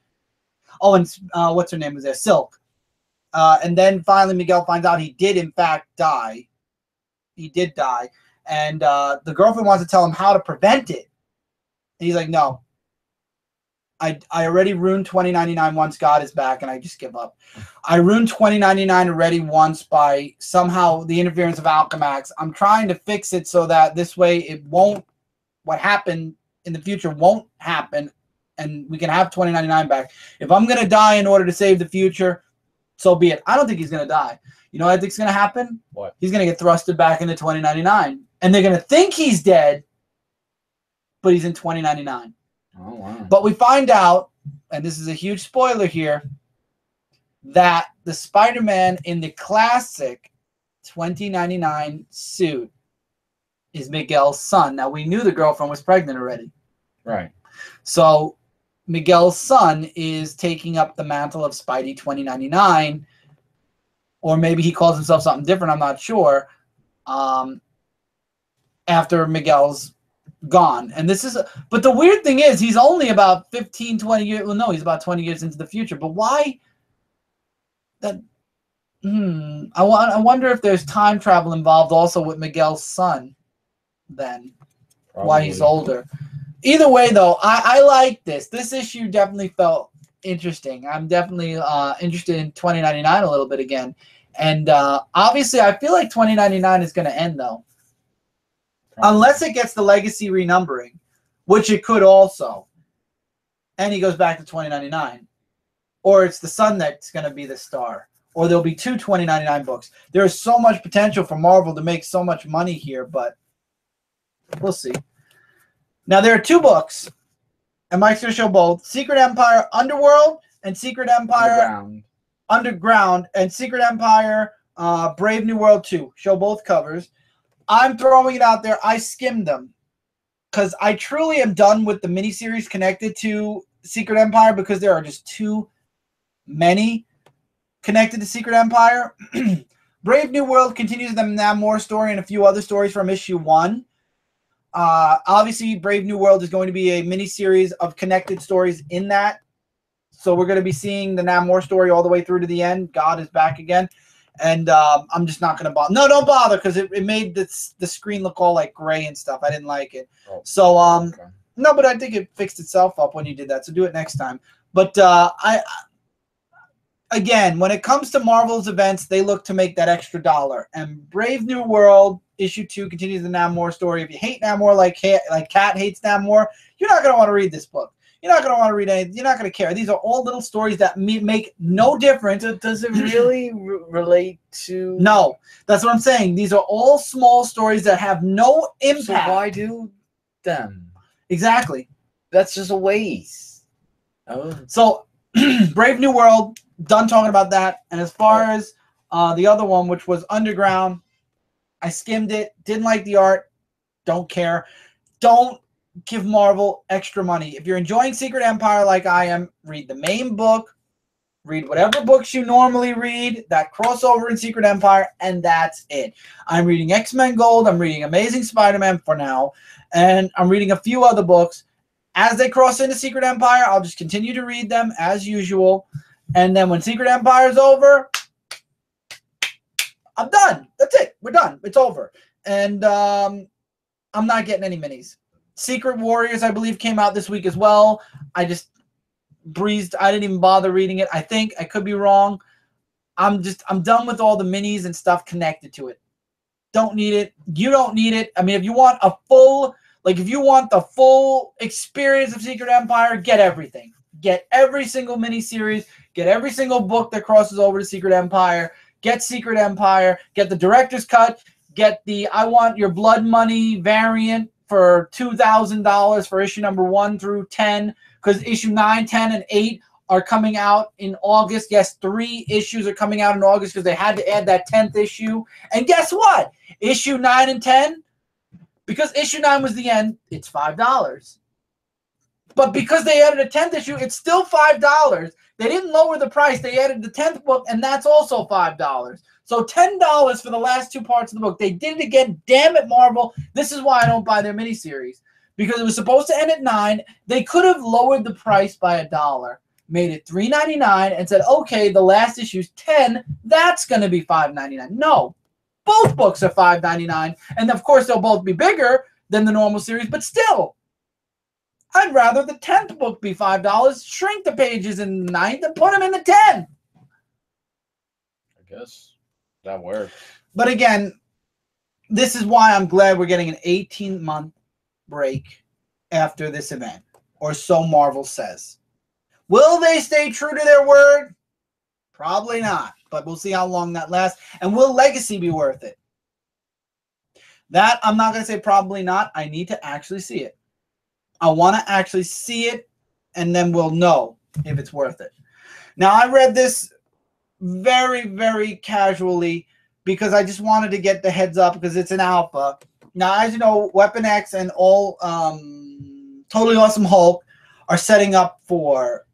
Oh, and what's her name was there? Silk. And then finally Miguel finds out he did in fact die. He did die. And the girlfriend wants to tell him how to prevent it. And he's like, no. I already ruined 2099 once God is back, and I just give up. I ruined 2099 already once by somehow the interference of Alchemax. I'm trying to fix it so that this way it won't, what happened in the future won't happen, and we can have 2099 back. If I'm going to die in order to save the future, so be it. I don't think he's going to die. You know what I think is going to happen? What? He's going to get thrusted back into 2099, and they're going to think he's dead, but he's in 2099. Oh, wow. But we find out, and this is a huge spoiler here, that the Spider-Man in the classic 2099 suit is Miguel's son. Now, we knew the girlfriend was pregnant already. Right. So Miguel's son is taking up the mantle of Spidey 2099, or maybe he calls himself something different, I'm not sure, after Miguel's gone. And this is but the weird thing is he's only about 15-20 years, well no, he's about 20 years into the future. But why that I wonder if there's time travel involved also with Miguel's son then. Probably. Why he's older. Either way though, I like this issue. Definitely felt interesting. I'm definitely interested in 2099 a little bit again. And obviously I feel like 2099 is going to end though. Unless it gets the legacy renumbering, which it could also. And he goes back to 2099. Or it's the son that's going to be the star. Or there'll be 2 2099 books. There is so much potential for Marvel to make so much money here, but we'll see. Now, there are 2 books, and Mike's going to show both. Secret Empire Underworld and Secret Empire Underground and Secret Empire Brave New World 2. Show both covers. I'm throwing it out there. I skimmed them because I truly am done with the miniseries connected to Secret Empire because there are just too many connected to Secret Empire. Brave New World continues the Namor story and a few other stories from issue 1. Obviously, Brave New World is going to be a miniseries of connected stories in that. So we're going to be seeing the Namor story all the way through to the end. God is back again. And I'm just not going to bother. No, don't bother because it made the screen look all like gray and stuff. I didn't like it. Oh, so, okay. No, but I think it fixed itself up when you did that. So do it next time. But again, when it comes to Marvel's events, they look to make that extra $1. And Brave New World issue 2 continues the Namor story. If you hate Namor like Kat hates Namor, you're not going to want to read this book. You're not going to want to read anything. You're not going to care. These are all little stories that make no difference. Does it really relate to... No. That's what I'm saying. These are all small stories that have no impact. So why do them? Exactly. That's just a waste. Oh. So, Brave New World, done talking about that. And as far as the other one, which was Underground, I skimmed it. Didn't like the art. Don't care. Don't give Marvel extra money. If you're enjoying Secret Empire like I am, read the main book, read whatever books you normally read, that crossover in Secret Empire, and that's it. I'm reading XMen Gold, I'm reading Amazing Spider-Man for now, and I'm reading a few other books. As they cross into Secret Empire, I'll just continue to read them as usual, and then when Secret Empire is over, I'm done. That's it. We're done. It's over. And I'm not getting any minis. Secret Warriors, I believe, came out this week as well. I just breezed. I didn't even bother reading it. I think. I could be wrong. I'm done with all the minis and stuff connected to it. Don't need it. You don't need it. I mean, if you want a full, like if you want the full experience of Secret Empire, get everything. Get every single miniseries. Get every single book that crosses over to Secret Empire. Get Secret Empire. Get the director's cut. Get the I Want Your Blood Money variant for $2,000 for issue number 1 through 10, because issue 9, 10, and 8 are coming out in August. Yes, 3 issues are coming out in August because they had to add that 10th issue. And guess what? Issue 9 and 10, because issue 9 was the end, it's $5. But because they added a 10th issue, it's still $5. They didn't lower the price. They added the 10th book, and that's also $5. So $10 for the last 2 parts of the book. They did it again. Damn it, Marvel. This is why I don't buy their miniseries. Because it was supposed to end at 9. They could have lowered the price by $1, made it $3.99, and said, okay, the last issue's 10. That's going to be $5.99. No. Both books are $5.99. And, of course, they'll both be bigger than the normal series, but still. I'd rather the 10th book be $5, shrink the pages in the 9th, and put them in the 10. I guess that works. But again, this is why I'm glad we're getting an 18-month break after this event, or so Marvel says. Will they stay true to their word? Probably not, but we'll see how long that lasts. And will Legacy be worth it? That I'm not going to say probably not. I need to actually see it. I want to actually see it, and then we'll know if it's worth it. Now, I read this very, very casually because I just wanted to get the heads up because it's an alpha. Now, as you know, Weapon X and all Totally Awesome Hulk are setting up for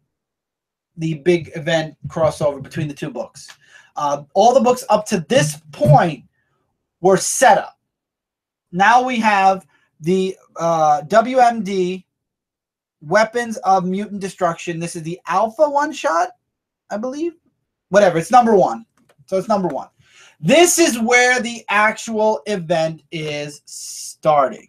the big event crossover between the 2 books. All the books up to this point were set up. Now we have the WMD, Weapons of Mutant Destruction. This is the Alpha one-shot, I believe. Whatever, it's number 1. So it's number 1. This is where the actual event is starting.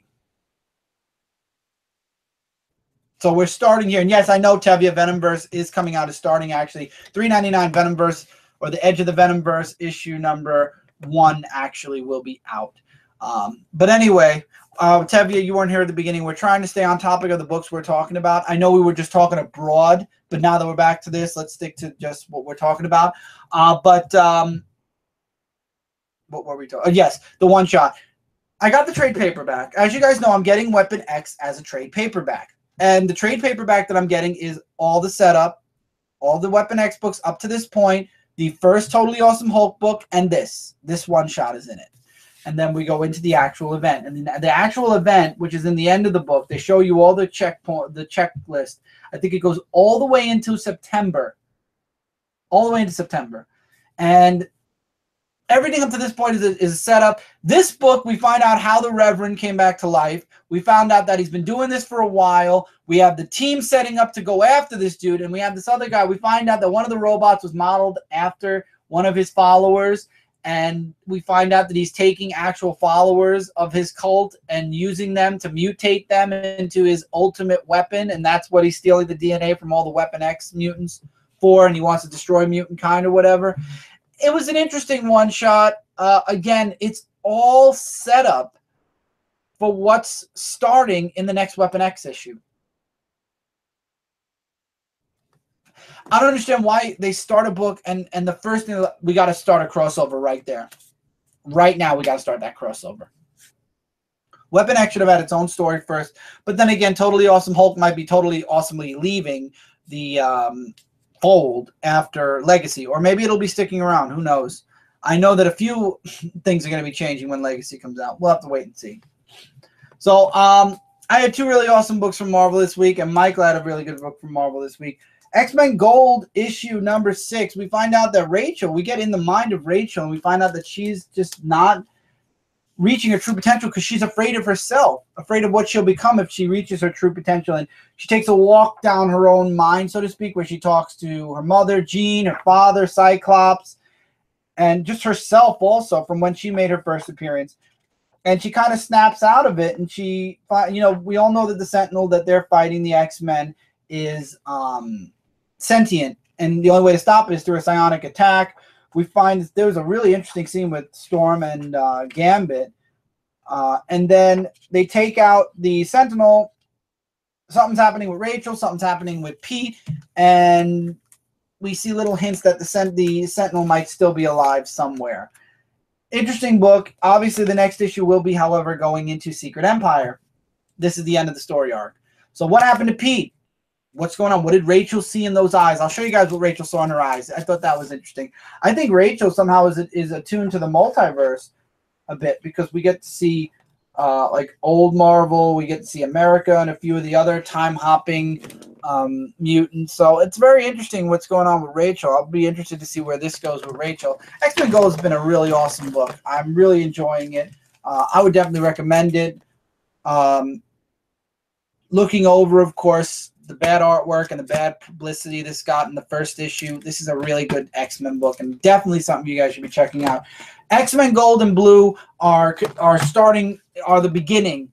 So we're starting here. And yes, I know, Tevya, Venomverse is coming out. Is starting actually. $3.99 Venomverse, or the Edge of the Venomverse issue number 1 actually will be out. But anyway, Tevya, you weren't here at the beginning. We're trying to stay on topic of the books we're talking about. I know we were just talking abroad, but now that we're back to this, let's stick to just what we're talking about. What were we talking? Yes, the one-shot. I got the trade paperback. As you guys know, I'm getting Weapon X as a trade paperback. And the trade paperback that I'm getting is all the setup, all the Weapon X books up to this point, the first Totally Awesome Hulk book, and this. This one-shot is in it. And then we go into the actual event. And the actual event, which is in the end of the book, they show you all the checklist. I think it goes all the way into September. All the way into September. And everything up to this point is a setup. This book, we find out how the Reverend came back to life. We found out that he's been doing this for a while. We have the team setting up to go after this dude. And we have this other guy. We find out that one of the robots was modeled after one of his followers. And we find out that he's taking actual followers of his cult and using them to mutate them into his ultimate weapon. And that's what he's stealing the DNA from all the Weapon X mutants for. And he wants to destroy mutant kind or whatever. It was an interesting one-shot. Again, it's all set up for what's starting in the next Weapon X issue. I don't understand why they start a book and the first thing, we got to start a crossover right there. Right now, we got to start that crossover. Weapon X should have had its own story first. But then again, Totally Awesome Hulk might be totally awesomely leaving the fold after Legacy. Or maybe it'll be sticking around. Who knows? I know that a few things are going to be changing when Legacy comes out. We'll have to wait and see. So I had 2 really awesome books from Marvel this week. And Michael had a really good book from Marvel this week. XMen Gold issue number 6. We find out that Rachel, we get in the mind of Rachel, and we find out that she's just not reaching her true potential because she's afraid of herself, afraid of what she'll become if she reaches her true potential. And she takes a walk down her own mind, so to speak, where she talks to her mother, Jean, her father, Cyclops, and just herself also from when she made her first appearance. And she kind of snaps out of it, and she, you know, we all know that the Sentinel that they're fighting, the X-Men, is sentient, and the only way to stop it is through a psionic attack. we find there was a really interesting scene with Storm and Gambit. And then they take out the Sentinel. Something's happening with Rachel. Something's happening with Pete. And we see little hints that the Sentinel might still be alive somewhere. Interesting book. Obviously, the next issue will be, however, going into Secret Empire. This is the end of the story arc. So what happened to Pete? What's going on? What did Rachel see in those eyes? I'll show you guys what Rachel saw in her eyes. I thought that was interesting. I think Rachel somehow is attuned to the multiverse a bit, because we get to see like old Marvel, we get to see America and a few of the other time-hopping mutants. So it's very interesting what's going on with Rachel. I'll be interested to see where this goes with Rachel. XMen Gold has been a really awesome book. I'm really enjoying it. I would definitely recommend it. Looking over, of course, the bad artwork and the bad publicity this got in the first issue, this is a really good X-Men book, and definitely something you guys should be checking out. X-Men Gold and Blue are the beginning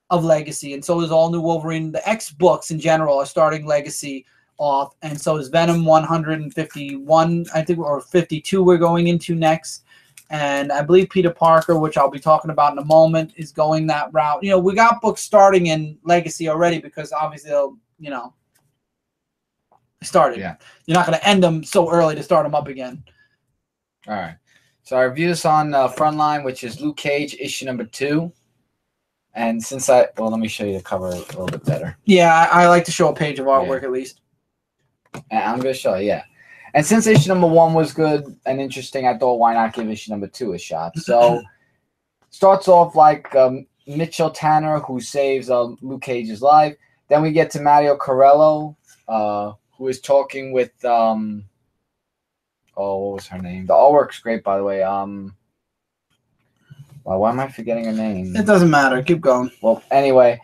of Legacy, and so is All New Wolverine. The X books in general are starting Legacy off, and so is Venom 151, I think, or 52 we're going into next. And I believe Peter Parker, which I'll be talking about in a moment, is going that route. You know, we got books starting in Legacy already, because obviously they'll, you know, started. Yeah. You're not going to end them so early to start them up again. All right. So I reviewed this on Frontline, which is Luke Cage, issue number 2. And since let me show you the cover a little bit better. Yeah, I like to show a page of artwork at least. And I'm going to show you, yeah. And since issue number 1 was good and interesting, I thought, why not give issue number 2 a shot? So starts off like Mitchell Tanner, who saves Luke Cage's life. Then we get to Mario Corello, who is talking with what was her name? The artwork's great, by the way. Why am I forgetting her name? It doesn't matter. Keep going. Well, anyway,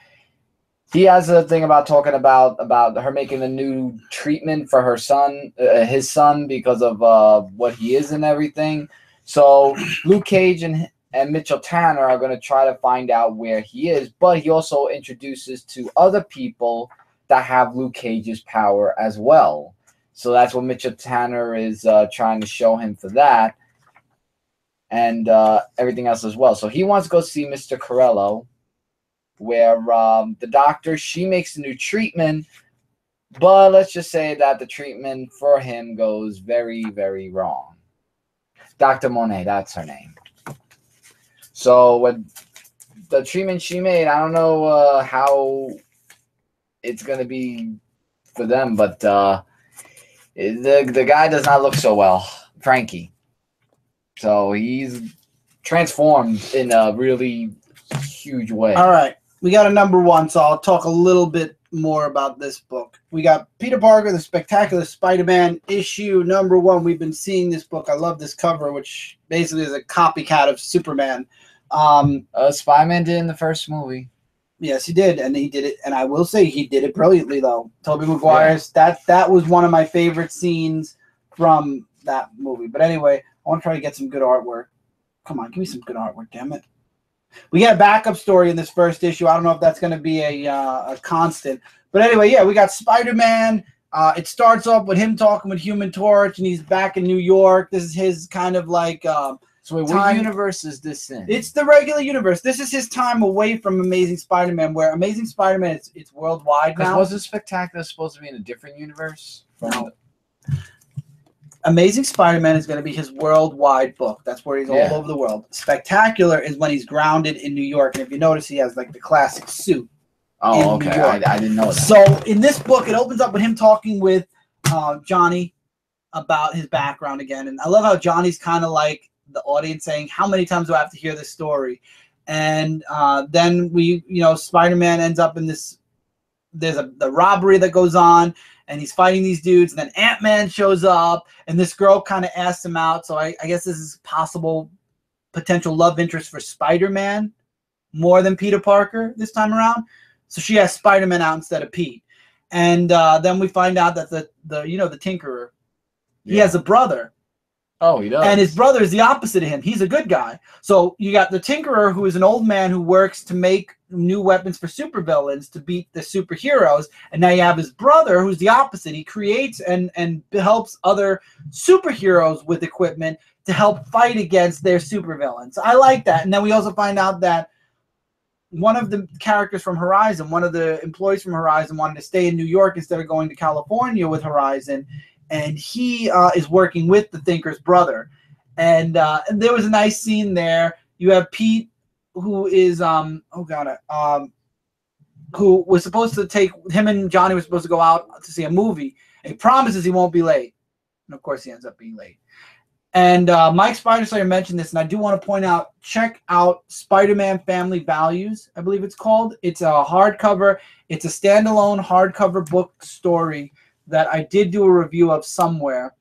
he has a thing about talking about her making a new treatment for her son, his son, because of what he is and everything. So Luke Cage and Mitchell Tanner are going to try to find out where he is, but he also introduces to other people that have Luke Cage's power as well. So that's what Mitchell Tanner is trying to show him for that, and everything else as well. So he wants to go see Mr. Corello, where the doctor, she makes a new treatment, but let's just say that the treatment for him goes very, very wrong. Dr. Monet, that's her name. So what the treatment she made, I don't know how it's going to be for them, but the guy does not look so well, Frankie. So he's transformed in a really huge way. All right. We got a number 1, so I'll talk a little bit more about this book. We got Peter Parker, the Spectacular Spider-Man, issue number 1. We've been seeing this book. I love this cover, which basically is a copycat of Superman. Spider-Man did in the first movie. Yes, he did, and he did it. And I will say he did it brilliantly, though. Tobey Maguire's that was one of my favorite scenes from that movie. But anyway, I want to try to get some good artwork. Come on, give me some good artwork, damn it. We got a backup story in this first issue. I don't know if that's going to be a constant. But anyway, yeah, we got Spider-Man. It starts off with him talking with Human Torch, and he's back in New York. This is his kind of like... so wait, what universe is this in? It's the regular universe. This is his time away from Amazing Spider-Man, where Amazing Spider-Man, it's worldwide now. Wasn't Spectacular supposed to be in a different universe? No. Amazing Spider-Man is going to be his worldwide book. That's where he's all over the world. Spectacular is when he's grounded in New York. And if you notice, he has like the classic suit. Oh, okay. I didn't know that. So in this book, it opens up with him talking with Johnny about his background again. And I love how Johnny's kind of like the audience saying, how many times do I have to hear this story? And then Spider-Man ends up in this, there's the robbery that goes on, and he's fighting these dudes, and then Ant-Man shows up, and this girl kind of asks him out. So I guess this is possible potential love interest for Spider-Man more than Peter Parker this time around. So she has Spider-Man out instead of Pete. And then we find out that the Tinkerer, he has a brother Oh, he does. And his brother is the opposite of him. He's a good guy. So you got the Tinkerer, who is an old man who works to make new weapons for supervillains to beat the superheroes. And now you have his brother, who's the opposite. He creates and helps other superheroes with equipment to help fight against their supervillains. I like that. And then we also find out that one of the characters from Horizon, one of the employees from Horizon, wanted to stay in New York instead of going to California with Horizon. And he is working with the Thinker's brother. And there was a nice scene there. You have Pete, who is, who was supposed to take, him and Johnny were supposed to go out to see a movie. And he promises he won't be late. And, of course, he ends up being late. And Mike Spiderslayer mentioned this, and I do want to point out, check out Spider-Man Family Values, I believe it's called. It's a hardcover. It's a standalone hardcover book story that I did do a review of somewhere.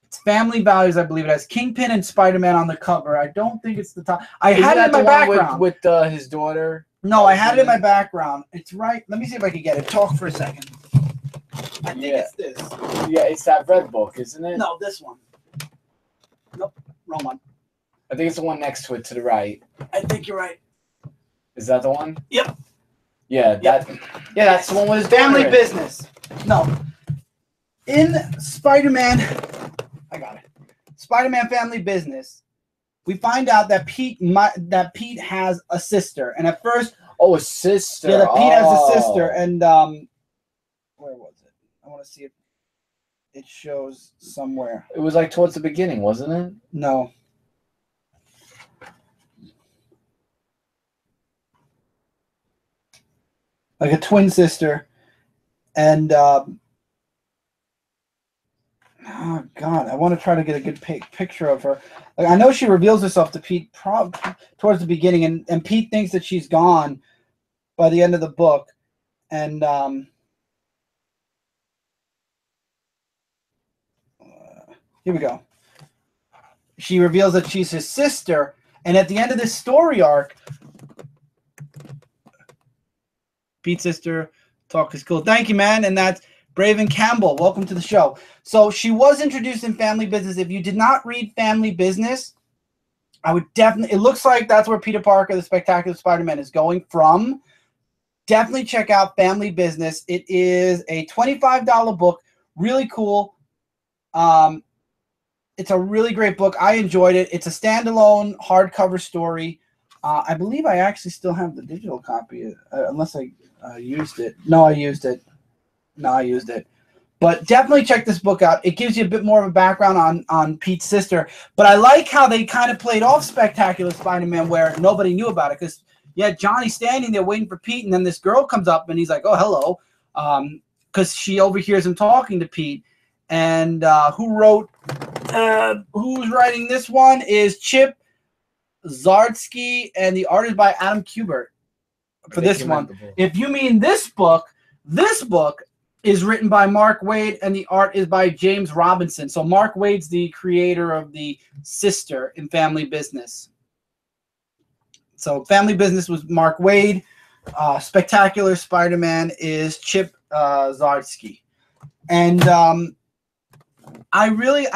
It's Family Values, I believe. It has Kingpin and Spider-Man on the cover. I don't think it's the top. I had it in my background. With his daughter? No, I had it in my background. It's right. Let me see if I can get it. Talk for a second. I think it's this. Yeah, it's that red book, isn't it? No, this one. Nope, wrong one. I think it's the one next to it to the right. I think you're right. Is that the one? Yep. Yeah, that's the one with his Family daughter. Business. No. In Spider-Man, I got it. Spider-Man Family Business, we find out that Pete has a sister, and at first, a sister. Yeah, that Pete has a sister, and where was it? I want to see if it shows somewhere. It was like towards the beginning, wasn't it? No. Like a twin sister, and oh God, I want to try to get a good picture of her. Like, I know she reveals herself to Pete towards the beginning, and Pete thinks that she's gone by the end of the book, and here we go. She reveals that she's his sister, and at the end of this story arc, Pete's sister talk is cool. Thank you, man, and that's Braven Campbell. Welcome to the show. So she was introduced in Family Business. If you did not read Family Business, I would definitely, it looks like that's where Peter Parker, the Spectacular Spider-Man, is going from. Definitely check out Family Business. It is a $25 book. Really cool. It's a really great book. I enjoyed it. It's a standalone hardcover story. I believe I actually still have the digital copy, unless I used it. No, I used it. No, I used it. But definitely check this book out. It gives you a bit more of a background on Pete's sister. But I like how they kind of played off Spectacular Spider-Man where nobody knew about it. Because, yeah, Johnny's standing there waiting for Pete, and then this girl comes up, and he's like, oh, hello. Because she overhears him talking to Pete. And who's writing this one is Chip Zdarsky, and the art is by Adam Kubert for this one. If you mean this book is written by Mark Waid, and the art is by James Robinson. So Mark Waid's the creator of the sister in Family Business. So Family Business was Mark Waid. Spectacular Spider-Man is Chip Zdarsky. And I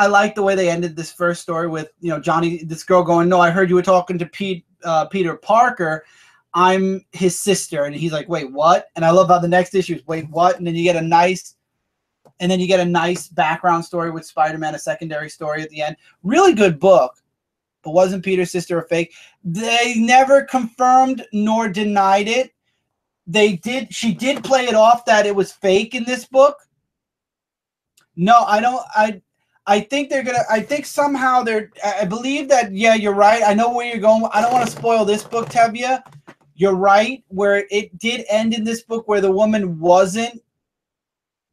like the way they ended this first story with, Johnny, this girl going, no, I heard you were talking to Peter Parker. I'm his sister. And he's like, wait, what? And I love how the next issue is, wait, what? And then you get a nice background story with Spider-Man, a secondary story at the end. Really good book. But wasn't Peter's sister a fake? They never confirmed nor denied it. She did play it off that it was fake in this book. No, I don't. I think somehow I believe that, yeah, you're right. I know where you're going. I don't want to spoil this book, Tevya. You're right, where it did end in this book where the woman wasn't,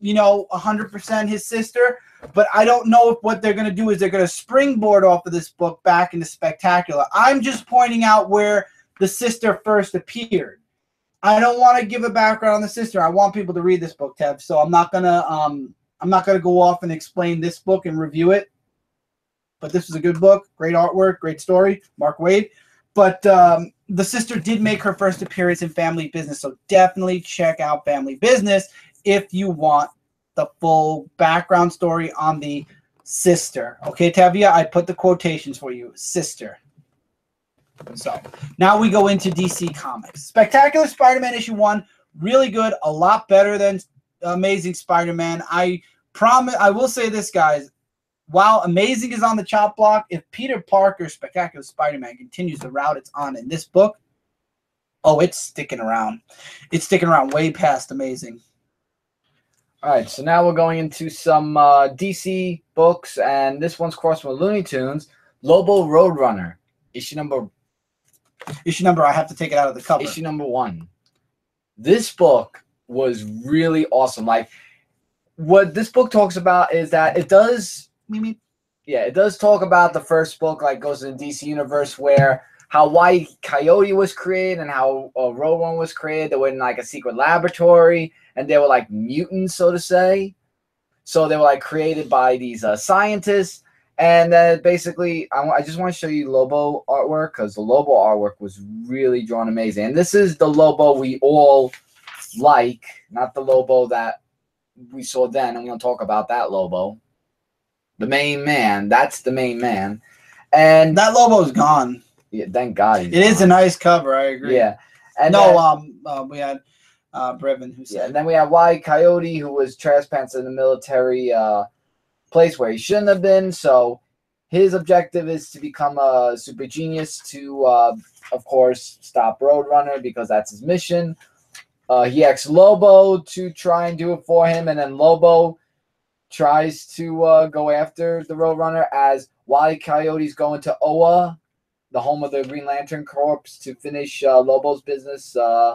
100% his sister. But I don't know if what they're going to do is they're going to springboard off of this book back into Spectacular. I'm just pointing out where the sister first appeared. I don't want to give a background on the sister. I want people to read this book, Tev. So I'm not gonna go off and explain this book and review it. But this is a good book, great artwork, great story, Mark Waid. But the sister did make her first appearance in Family Business, so definitely check out Family Business if you want the full background story on the sister. Okay, Tavia, I put the quotations for you. Sister. So now we go into DC Comics. Spectacular Spider-Man issue 1, really good, a lot better than Amazing Spider-Man. I promise. I will say this, guys. While Amazing is on the chop block, if Peter Parker's Spectacular Spider-Man continues the route it's on in this book, oh, it's sticking around. It's sticking around way past Amazing. All right, so now we're going into some DC books, and this one's crossed with Looney Tunes. Lobo Roadrunner, issue number. I have to take it out of the cover. Issue number 1. This book was really awesome. Like, what this book talks about is that it does. Yeah, it does talk about the first book, like goes in the DC Universe, where how Wile Coyote was created and how Roadrunner was created. They were in like a secret laboratory, and they were like mutants, so to say. So they were like created by these scientists. And then basically, I just want to show you Lobo artwork, because the Lobo artwork was really drawn amazing. And this is the Lobo we all like, not the Lobo that we saw then. And we're going to talk about that Lobo. The main man. That's the main man. And that Lobo's gone. Yeah, thank God. It is a nice cover. I agree. Yeah. And we had Brevin who said. Yeah, and then we have Wile Coyote, who was trespassing in the military place where he shouldn't have been. So his objective is to become a super genius to, of course, stop Roadrunner, because that's his mission. He asks Lobo to try and do it for him, and then Lobo tries to go after the Roadrunner as Wile Coyote's going to Oa, the home of the Green Lantern Corps, to finish Lobo's business. I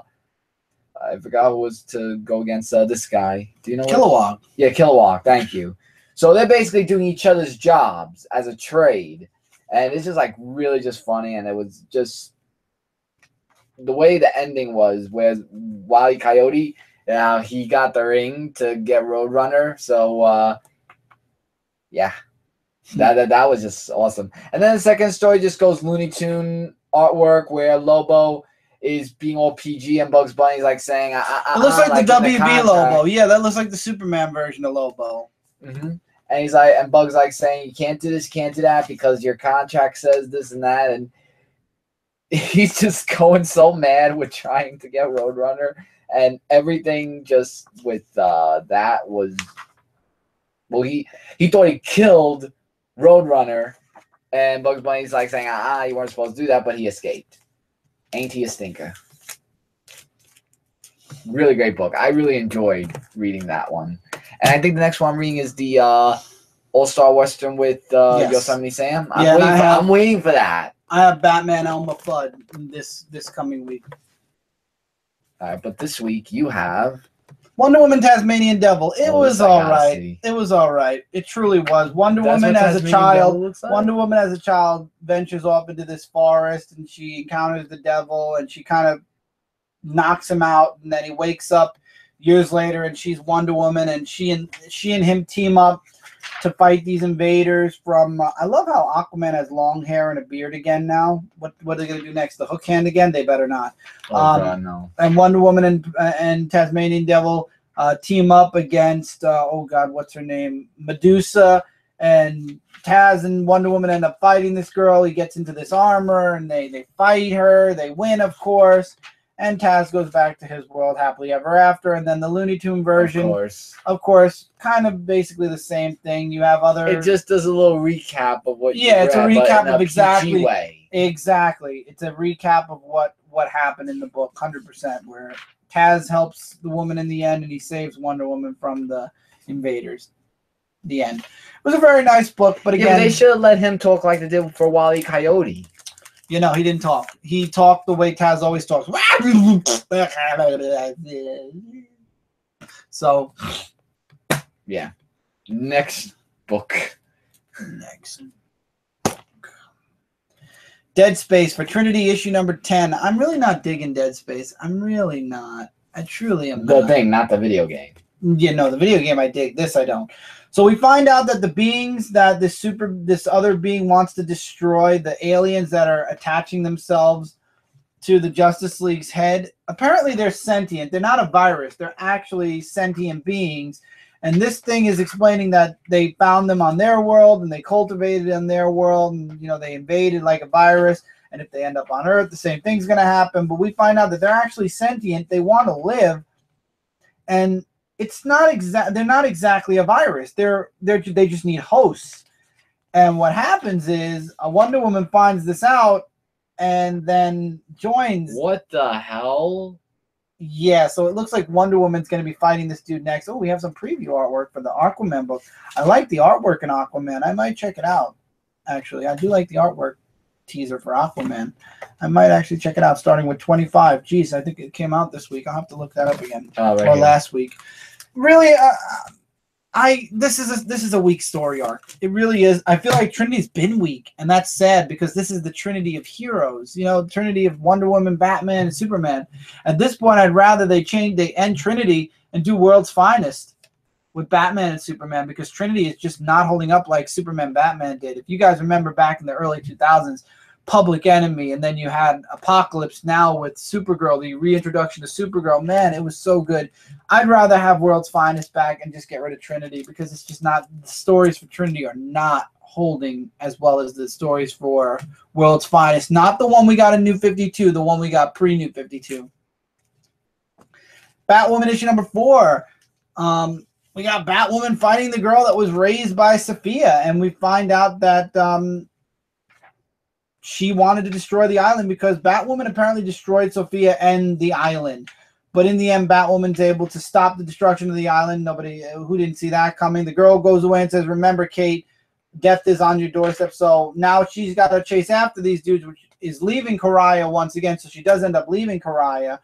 forgot who was to go against this guy. Do you know? Kilowog. Yeah, Kilowog. Thank you. So they're basically doing each other's jobs as a trade. And it's just like really just funny. And it was just the way the ending was, where Wile Coyote, he got the ring to get Roadrunner. So, yeah, that was just awesome. And then the second story just goes Looney Tune artwork, where Lobo is being all PG and Bugs Bunny's like saying, it looks like the WB Lobo. Yeah, that looks like the Superman version of Lobo. Mm-hmm. And he's like, and Bugs like saying, you can't do this, you can't do that, because your contract says this and that. And he's just going so mad with trying to get Roadrunner, and everything just with that was, well, he thought he killed Roadrunner, and Bugs Bunny's like saying, you weren't supposed to do that, but he escaped. Ain't he a stinker? Really great book. I really enjoyed reading that one. And I think the next one I'm reading is the All-Star Western with Yosemite Sam. I'm waiting for that. I have Batman Elmer Fudd this coming week. All right, but this week you have Wonder Woman Tasmanian Devil. It was all right. It was all right. It truly was. Wonder Woman as a child. Wonder Woman as a child ventures off into this forest, and she encounters the devil, and she kind of knocks him out, and then he wakes up years later, and she's Wonder Woman, and she and him team up to fight these invaders from. I love how Aquaman has long hair and a beard again now. What are they gonna do next? The hook hand again? They better not. Oh God, no. And Wonder Woman and Tasmanian Devil team up against oh God, what's her name? Medusa, and Taz and Wonder Woman end up fighting this girl. He gets into this armor, and they fight her. They win, of course. And Taz goes back to his world happily ever after. And then the Looney Tune version, of course, kind of basically the same thing. You have other. It just does a little recap of what. Yeah, it's a recap of exactly. PG way. Exactly, it's a recap of what happened in the book, 100%. Where Taz helps the woman in the end, and he saves Wonder Woman from the invaders. The end. It was a very nice book, but again, they should have let him talk like they did for Wile Coyote. You know, he didn't talk. He talked the way Taz always talks. So, yeah. Next book. Dead Space for Trinity, issue number 10. I'm really not digging Dead Space. I'm really not. I truly am not. The thing, not the video game. Yeah, no, the video game I dig. This I don't. So we find out that the beings that this other being wants to destroy, the aliens that are attaching themselves to the Justice League's head, apparently they're sentient. They're not a virus. They're actually sentient beings. And this thing is explaining that they found them on their world and they cultivated in their world, and they invaded like a virus. And if they end up on Earth, the same thing's going to happen. But we find out that they're actually sentient. They want to live, and it's not they're not exactly a virus. They just need hosts. And what happens is a Wonder Woman finds this out and then joins. What the hell? Yeah, so it looks like Wonder Woman's going to be fighting this dude next. Oh, we have some preview artwork for the Aquaman book. I like the artwork in Aquaman. I might check it out, actually. I do like the artwork teaser for Aquaman. I might actually check it out, starting with 25. Jeez, I think it came out this week. I'll have to look that up again. Right or here. Last week. Really, this is a weak story arc. It really is. I feel like Trinity's been weak, and that's sad because this is the Trinity of heroes. Trinity of Wonder Woman, Batman, and Superman. At this point, I'd rather they end Trinity and do World's Finest with Batman and Superman, because Trinity is just not holding up like Superman, Batman did. If you guys remember back in the early 2000s, Public Enemy, and then you had Apocalypse Now with Supergirl, the reintroduction of Supergirl. Man, it was so good. I'd rather have World's Finest back and just get rid of Trinity, because it's just not, the stories for Trinity are not holding as well as the stories for World's Finest. Not the one we got in New 52, the one we got pre-New 52. Batwoman issue number 4. We got Batwoman fighting the girl that was raised by Sophia, and we find out that she wanted to destroy the island because Batwoman apparently destroyed Sophia and the island. But in the end, Batwoman's able to stop the destruction of the island. Nobody who didn't see that coming. The girl goes away and says, "Remember, Kate, death is on your doorstep." So now she's got to chase after these dudes, which is leaving Karaya once again. So she does end up leaving Karaya,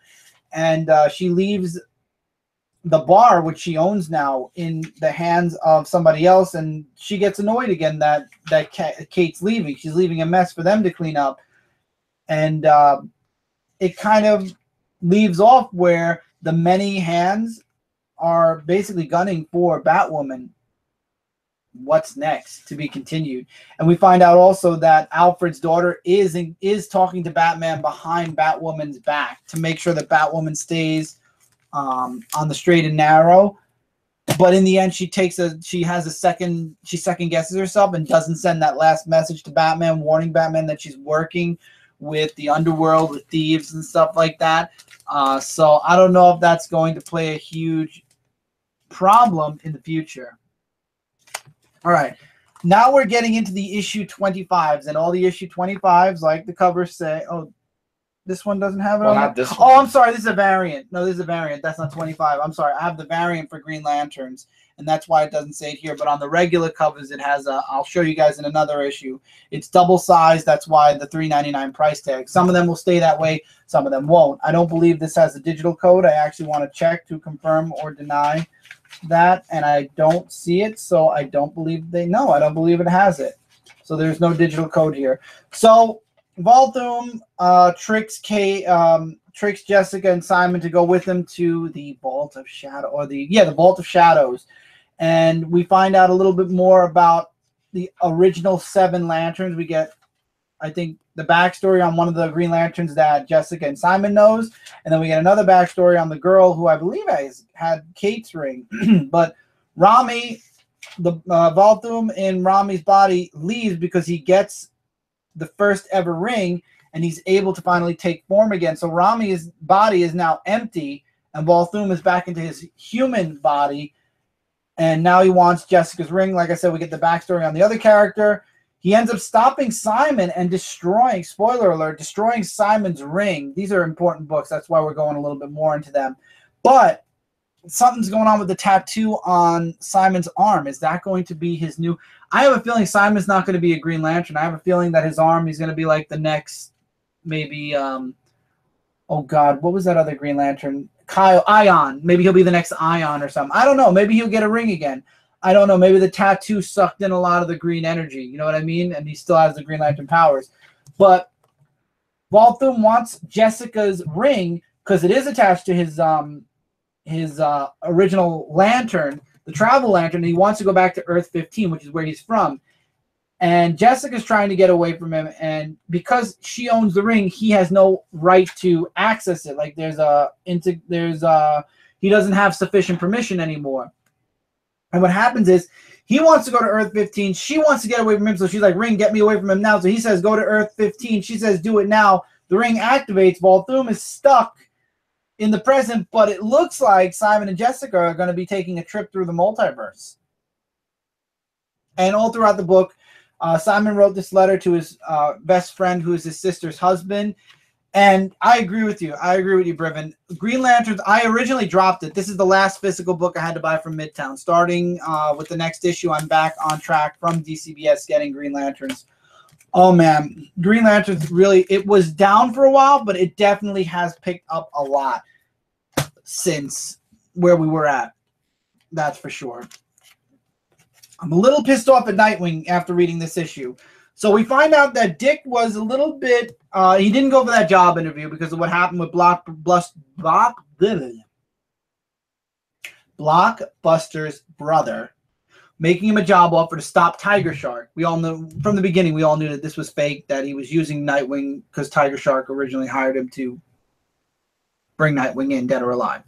and she leaves the bar, which she owns now, in the hands of somebody else, and she gets annoyed again that Kate's leaving. She's leaving a mess for them to clean up, and it kind of leaves off where the many hands are basically gunning for Batwoman. What's next? To be continued. And we find out also that Alfred's daughter is talking to Batman behind Batwoman's back to make sure that Batwoman stays on the straight and narrow. But in the end, she second guesses herself and doesn't send that last message to Batman, warning Batman that she's working with the underworld, with thieves and stuff like that. So I don't know if that's going to play a huge problem in the future. All right, now we're getting into the issue 25s, and all the issue 25s, like the covers say. Oh, this one doesn't have it on. Not this one. Oh, I'm sorry. This is a variant. No, this is a variant. That's not 25. I'm sorry. I have the variant for Green Lanterns, and that's why it doesn't say it here. But on the regular covers, it has a. I'll show you guys in another issue. It's double sized. That's why the $3.99 price tag. Some of them will stay that way. Some of them won't. I don't believe this has a digital code. I actually want to check to confirm or deny that, and I don't see it, so I don't believe I don't believe it has it. So there's no digital code here. So Volthoom tricks Jessica and Simon to go with him to the Vault of Shadow, or the Vault of Shadows, and we find out a little bit more about the original 7 lanterns. We get, I think, the backstory on one of the Green Lanterns that Jessica and Simon knows, and then we get another backstory on the girl who I believe had Kate's ring. But Rami, the Volthoom in Rami's body leaves because he gets the first ever ring, and he's able to finally take form again. So Rami's body is now empty, and Volthoom is back into his human body, and now he wants Jessica's ring. Like I said, we get the backstory on the other character. He ends up stopping Simon and destroying, spoiler alert, destroying Simon's ring. These are important books. That's why we're going a little bit more into them. But something's going on with the tattoo on Simon's arm. Is that going to be his new... I have a feeling Simon's not going to be a Green Lantern. I have a feeling that his arm, he's going to be like the next, maybe, oh God, what was that other Green Lantern? Ion. Maybe he'll be the next Ion or something. I don't know. Maybe he'll get a ring again. I don't know. Maybe the tattoo sucked in a lot of the green energy. You know what I mean? And he still has the Green Lantern powers. But Volthoom wants Jessica's ring because it is attached to his original lantern, the travel lantern. And he wants to go back to Earth 15, which is where he's from. And Jessica's trying to get away from him. And because she owns the ring, he has no right to access it. Like he doesn't have sufficient permission anymore. And what happens is he wants to go to Earth 15. She wants to get away from him. So she's like, Ring, get me away from him now. So he says, go to Earth 15. She says, do it now. The ring activates. Volthoom is stuck in the present, but it looks like Simon and Jessica are going to be taking a trip through the multiverse. And all throughout the book, Simon wrote this letter to his best friend, who is his sister's husband. And I agree with you. I agree with you, Briven. Green Lanterns, I originally dropped it. This is the last physical book I had to buy from Midtown. Starting with the next issue, I'm back on track from DCBS getting Green Lanterns. Oh, man. Green Lanterns really, it was down for a while, but it definitely has picked up a lot since where we were at. That's for sure. I'm a little pissed off at Nightwing after reading this issue. So we find out that Dick was a little bit, he didn't go for that job interview because of what happened with Blockbuster's brother, making him a job offer to stop Tiger Shark. We all know, from the beginning, we all knew that this was fake, that he was using Nightwing because Tiger Shark originally hired him to bring Nightwing in, dead or alive.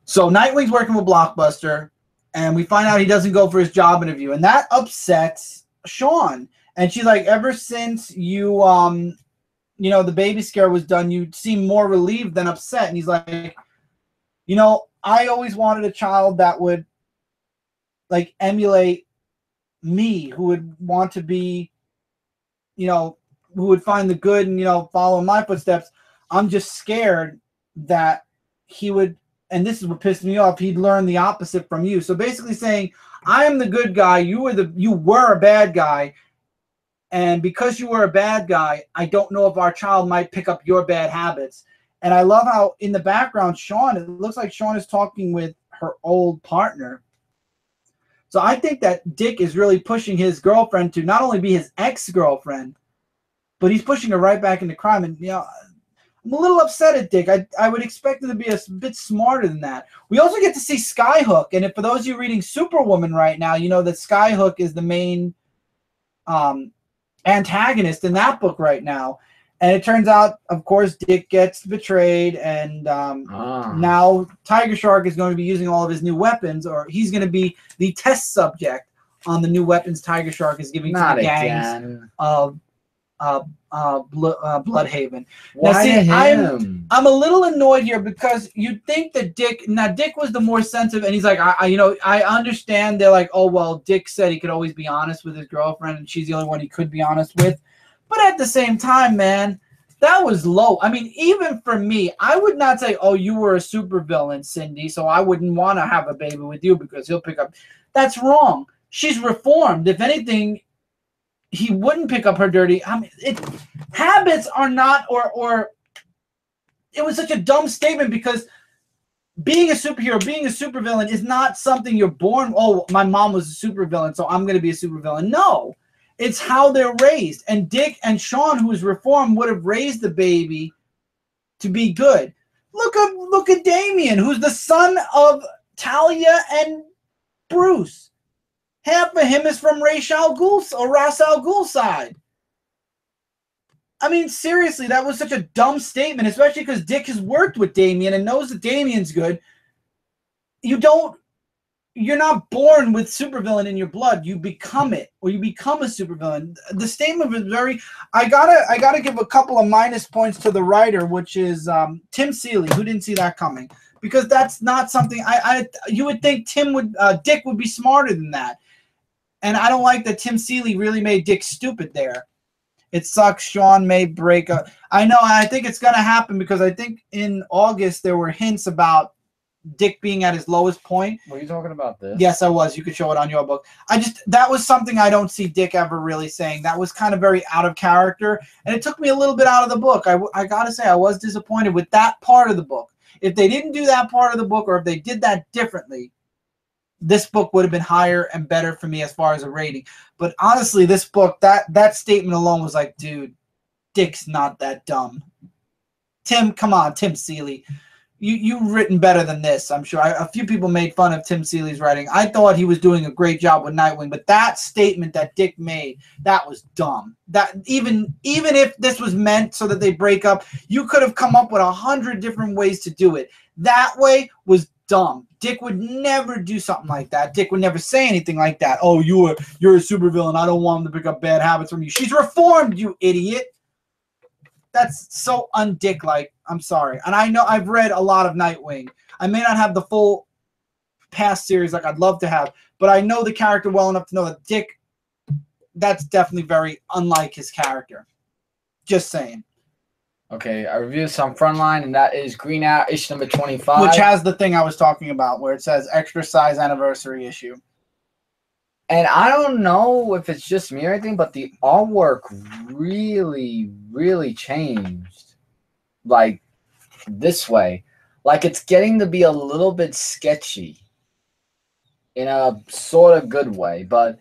So Nightwing's working with Blockbuster, and we find out he doesn't go for his job interview, and that upsets Sean. And she's like, ever since you, you know, the baby scare was done, you seem more relieved than upset. And he's like, you know, I always wanted a child that would, like, emulate me, who would want to be, you know, who would find the good and, you know, follow in my footsteps. I'm just scared that he would, and this is what pissed me off, he'd learn the opposite from you. So basically saying, I am the good guy, you were a bad guy. And because you were a bad guy, I don't know if our child might pick up your bad habits. And I love how in the background, Sean, it looks like Sean is talking with her old partner. So I think that Dick is really pushing his girlfriend to not only be his ex-girlfriend, but he's pushing her right back into crime. And, you know, I'm a little upset at Dick. I would expect him to be a bit smarter than that. We also get to see Skyhook. And if for those of you reading Superwoman right now, you know that Skyhook is the main antagonist in that book right now. And it turns out, of course, Dick gets betrayed, and now Tiger Shark is going to be using all of his new weapons, or he's going to be the test subject on the new weapons Tiger Shark is giving to the gangs of Bloodhaven. Why now, see, him? I'm a little annoyed here because you'd think that Dick was the more sensitive, and he's like, you know, I understand. They're like, oh, well, Dick said he could always be honest with his girlfriend, and she's the only one he could be honest with. But at the same time, man, that was low. I mean, even for me, I would not say, oh, you were a supervillain, Cindy, so I wouldn't want to have a baby with you because he'll pick up. That's wrong. She's reformed. If anything, he wouldn't pick up her dirty. I mean, habits are not, or it was such a dumb statement because being a superhero, being a supervillain is not something you're born. Oh, my mom was a supervillain, so I'm going to be a supervillain. No, it's how they're raised. And Dick and Sean, who is reformed, would have raised the baby to be good. Look at Damien, who's the son of Talia and Bruce. Half of him is from Ra's al Ghul's side. I mean, seriously, that was such a dumb statement, especially because Dick has worked with Damien and knows that Damien's good. You're not born with supervillain in your blood. You become it, or you become a supervillain. The statement was very. I gotta give a couple of minus points to the writer, which is Tim Seeley, who didn't see that coming, because that's not something you would think Dick would be smarter than that. And I don't like that Tim Seeley really made Dick stupid there. It sucks. Sean may break up. I know. I think it's going to happen because I think in August there were hints about Dick being at his lowest point. Were you talking about this? Yes, I was. You could show it on your book. That was something I don't see Dick ever really saying. That was kind of very out of character. And it took me a little bit out of the book. I got to say, I was disappointed with that part of the book. If they didn't do that part of the book, or if they did that differently, this book would have been higher and better for me as far as a rating. But honestly, this book, that statement alone was like, dude, Dick's not that dumb. Tim, come on, Tim Seeley. You've written better than this, I'm sure. A few people made fun of Tim Seeley's writing. I thought he was doing a great job with Nightwing, but that statement that Dick made, that was dumb. That even if this was meant so that they break up, you could have come up with 100 different ways to do it. That way was dumb. Dick would never do something like that. Dick would never say anything like that. Oh, you're a supervillain. I don't want him to pick up bad habits from you. She's reformed, you idiot. That's so undick-like. I'm sorry. And I know I've read a lot of Nightwing. I may not have the full past series like I'd love to have, but I know the character well enough to know that Dick, that's definitely very unlike his character. Just saying. Okay, I reviewed some Frontline, and that is Green Arrow issue number 25. Which has the thing I was talking about where it says extra size anniversary issue. And I don't know if it's just me or anything, but the artwork really, really changed. Like, this way. Like, it's getting to be a little bit sketchy. In a sort of good way. But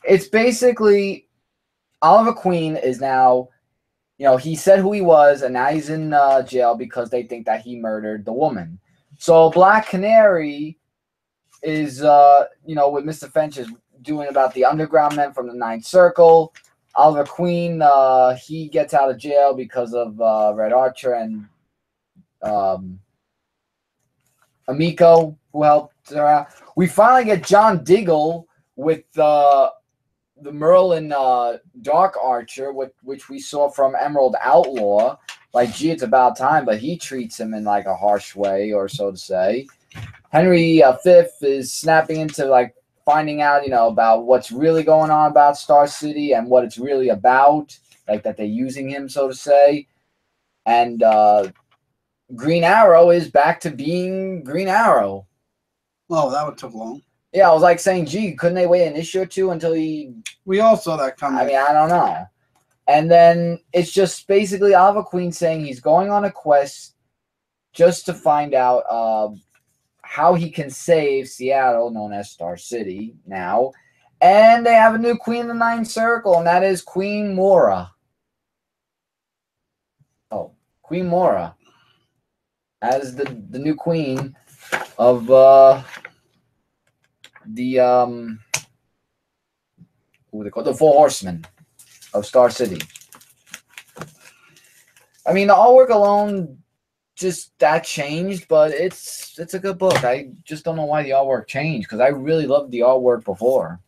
it's basically, Oliver Queen is now, you know, he said who he was, and now he's in jail because they think that he murdered the woman. So Black Canary is, you know, with Mr. Finch is doing about the underground men from the Ninth Circle. Oliver Queen, he gets out of jail because of Red Archer and Amico, who helped her out. We finally get John Diggle with the Merlin Dark Archer, which we saw from Emerald Outlaw. Like, gee, it's about time, but he treats him in like a harsh way, or so to say. Henry V is snapping into like finding out, you know, about what's really going on about Star City and what it's really about, like that they're using him, so to say. And Green Arrow is back to being Green Arrow. Oh, that would took long. Yeah, I was like saying, gee, couldn't they wait an issue or two until he... We all saw that coming. I mean, I don't know. And then it's just basically Oliver Queen saying he's going on a quest just to find out how he can save Seattle, known as Star City now. And they have a new queen in the Ninth Circle, and that is Queen Mora. Oh, Queen Mora. As the new queen of the what they call the Four Horsemen of Star City. I mean, the artwork alone, just that changed, but it's a good book. I just don't know why the artwork changed, because I really loved the artwork before.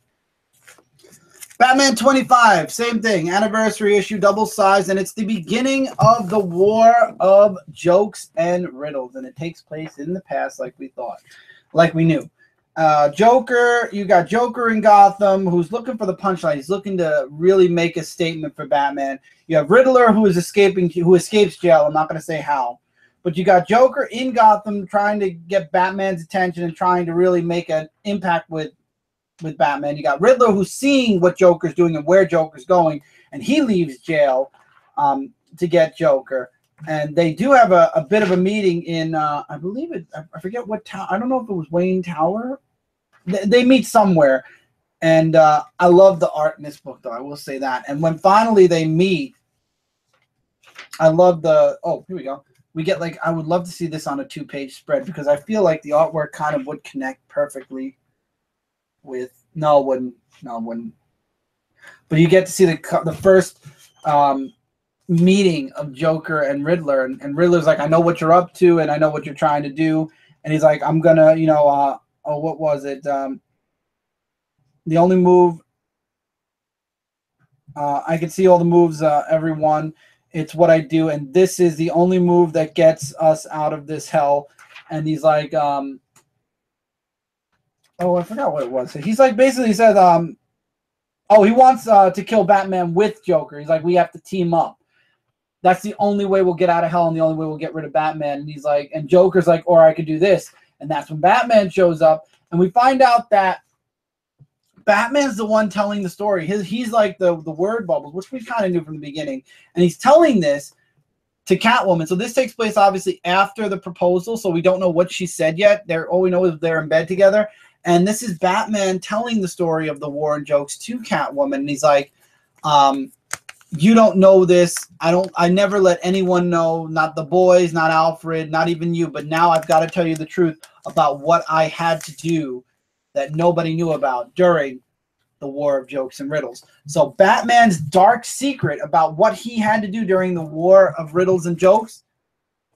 Batman 25, same thing, anniversary issue, double size, and it's the beginning of the war of jokes and riddles, and it takes place in the past, like we thought, like we knew. Joker, you got Joker in Gotham, who's looking for the punchline. He's looking to really make a statement for Batman. You have Riddler, who escapes jail. I'm not going to say how, but you got Joker in Gotham trying to get Batman's attention and trying to really make an impact with Batman. You got Riddler, who's seeing what Joker's doing and where Joker's going, and he leaves jail to get Joker. And they do have a bit of a meeting in, I believe it, I forget what town. I don't know if it was Wayne Tower. They meet somewhere. And I love the art in this book, though. I will say that. And when finally they meet, I love the, oh, here we go. We get like, I would love to see this on a 2-page spread, because I feel like the artwork kind of would connect perfectly with, no, it wouldn't. But you get to see the first meeting of Joker and Riddler, and Riddler's like, I know what you're up to, and I know what you're trying to do, and he's like, I'm gonna, you know, oh, what was it? The only move, I can see all the moves, everyone. It's what I do, and this is the only move that gets us out of this hell. And he's like, oh, I forgot what it was. He's like, basically, he says, oh, he wants to kill Batman with Joker. He's like, we have to team up. That's the only way we'll get out of hell, and the only way we'll get rid of Batman. And he's like, and Joker's like, or I could do this. And that's when Batman shows up, and we find out that Batman's the one telling the story. He's like the word bubbles, which we kind of knew from the beginning. And he's telling this to Catwoman. So this takes place, obviously, after the proposal, so we don't know what she said yet. All we know is they're in bed together. And this is Batman telling the story of the war and jokes to Catwoman. And he's like, you don't know this. I never let anyone know, not the boys, not Alfred, not even you. But now I've got to tell you the truth about what I had to do that nobody knew about during the war of jokes and riddles. So Batman's dark secret about what he had to do during the war of riddles and jokes,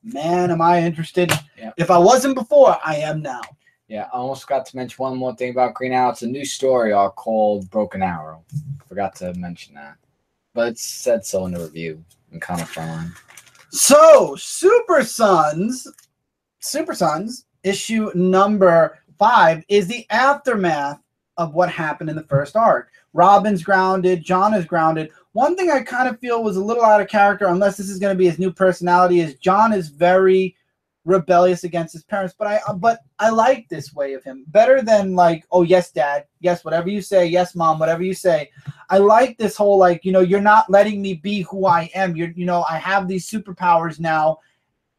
man, am I interested. Yeah. If I wasn't before, I am now. Yeah, I almost forgot to mention one more thing about Green Arrow. It's a new story arc called Broken Arrow. Forgot to mention that. But it said so in the review and kind of fun. So, Super Sons, issue number 5 is the aftermath of what happened in the first arc. Robin's grounded, John is grounded. One thing I kind of feel was a little out of character, unless this is going to be his new personality, is John is very rebellious against his parents, but I like this way of him better than like, oh yes dad, yes whatever you say, yes mom, whatever you say. I like this whole like, you know, you're not letting me be who I am. You know, I have these superpowers now,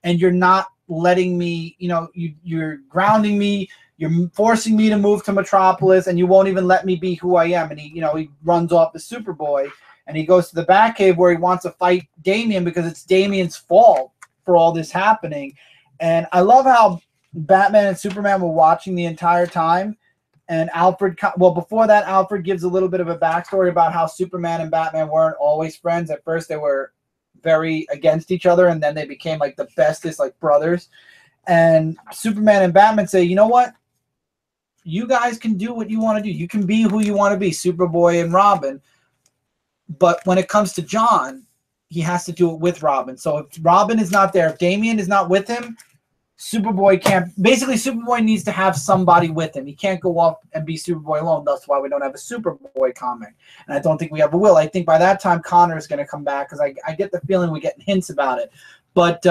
and you're not letting me, you know, you're grounding me, you're forcing me to move to Metropolis, and you won't even let me be who I am. And he runs off the Superboy, and he goes to the Batcave where he wants to fight Damian because it's Damian's fault for all this happening. And I love how Batman and Superman were watching the entire time. And Alfred, well, before that, Alfred gives a little bit of a backstory about how Superman and Batman weren't always friends. At first, they were very against each other, and then they became like the bestest, like brothers. And Superman and Batman say, you know what? You guys can do what you want to do. You can be who you want to be, Superboy and Robin. But when it comes to John, he has to do it with Robin. So if Robin is not there, if Damian is not with him, Superboy can't. Basically, Superboy needs to have somebody with him. He can't go off and be Superboy alone. That's why we don't have a Superboy comic. And I don't think we ever will. I think by that time, Connor is going to come back because I get the feeling we get hints about it. But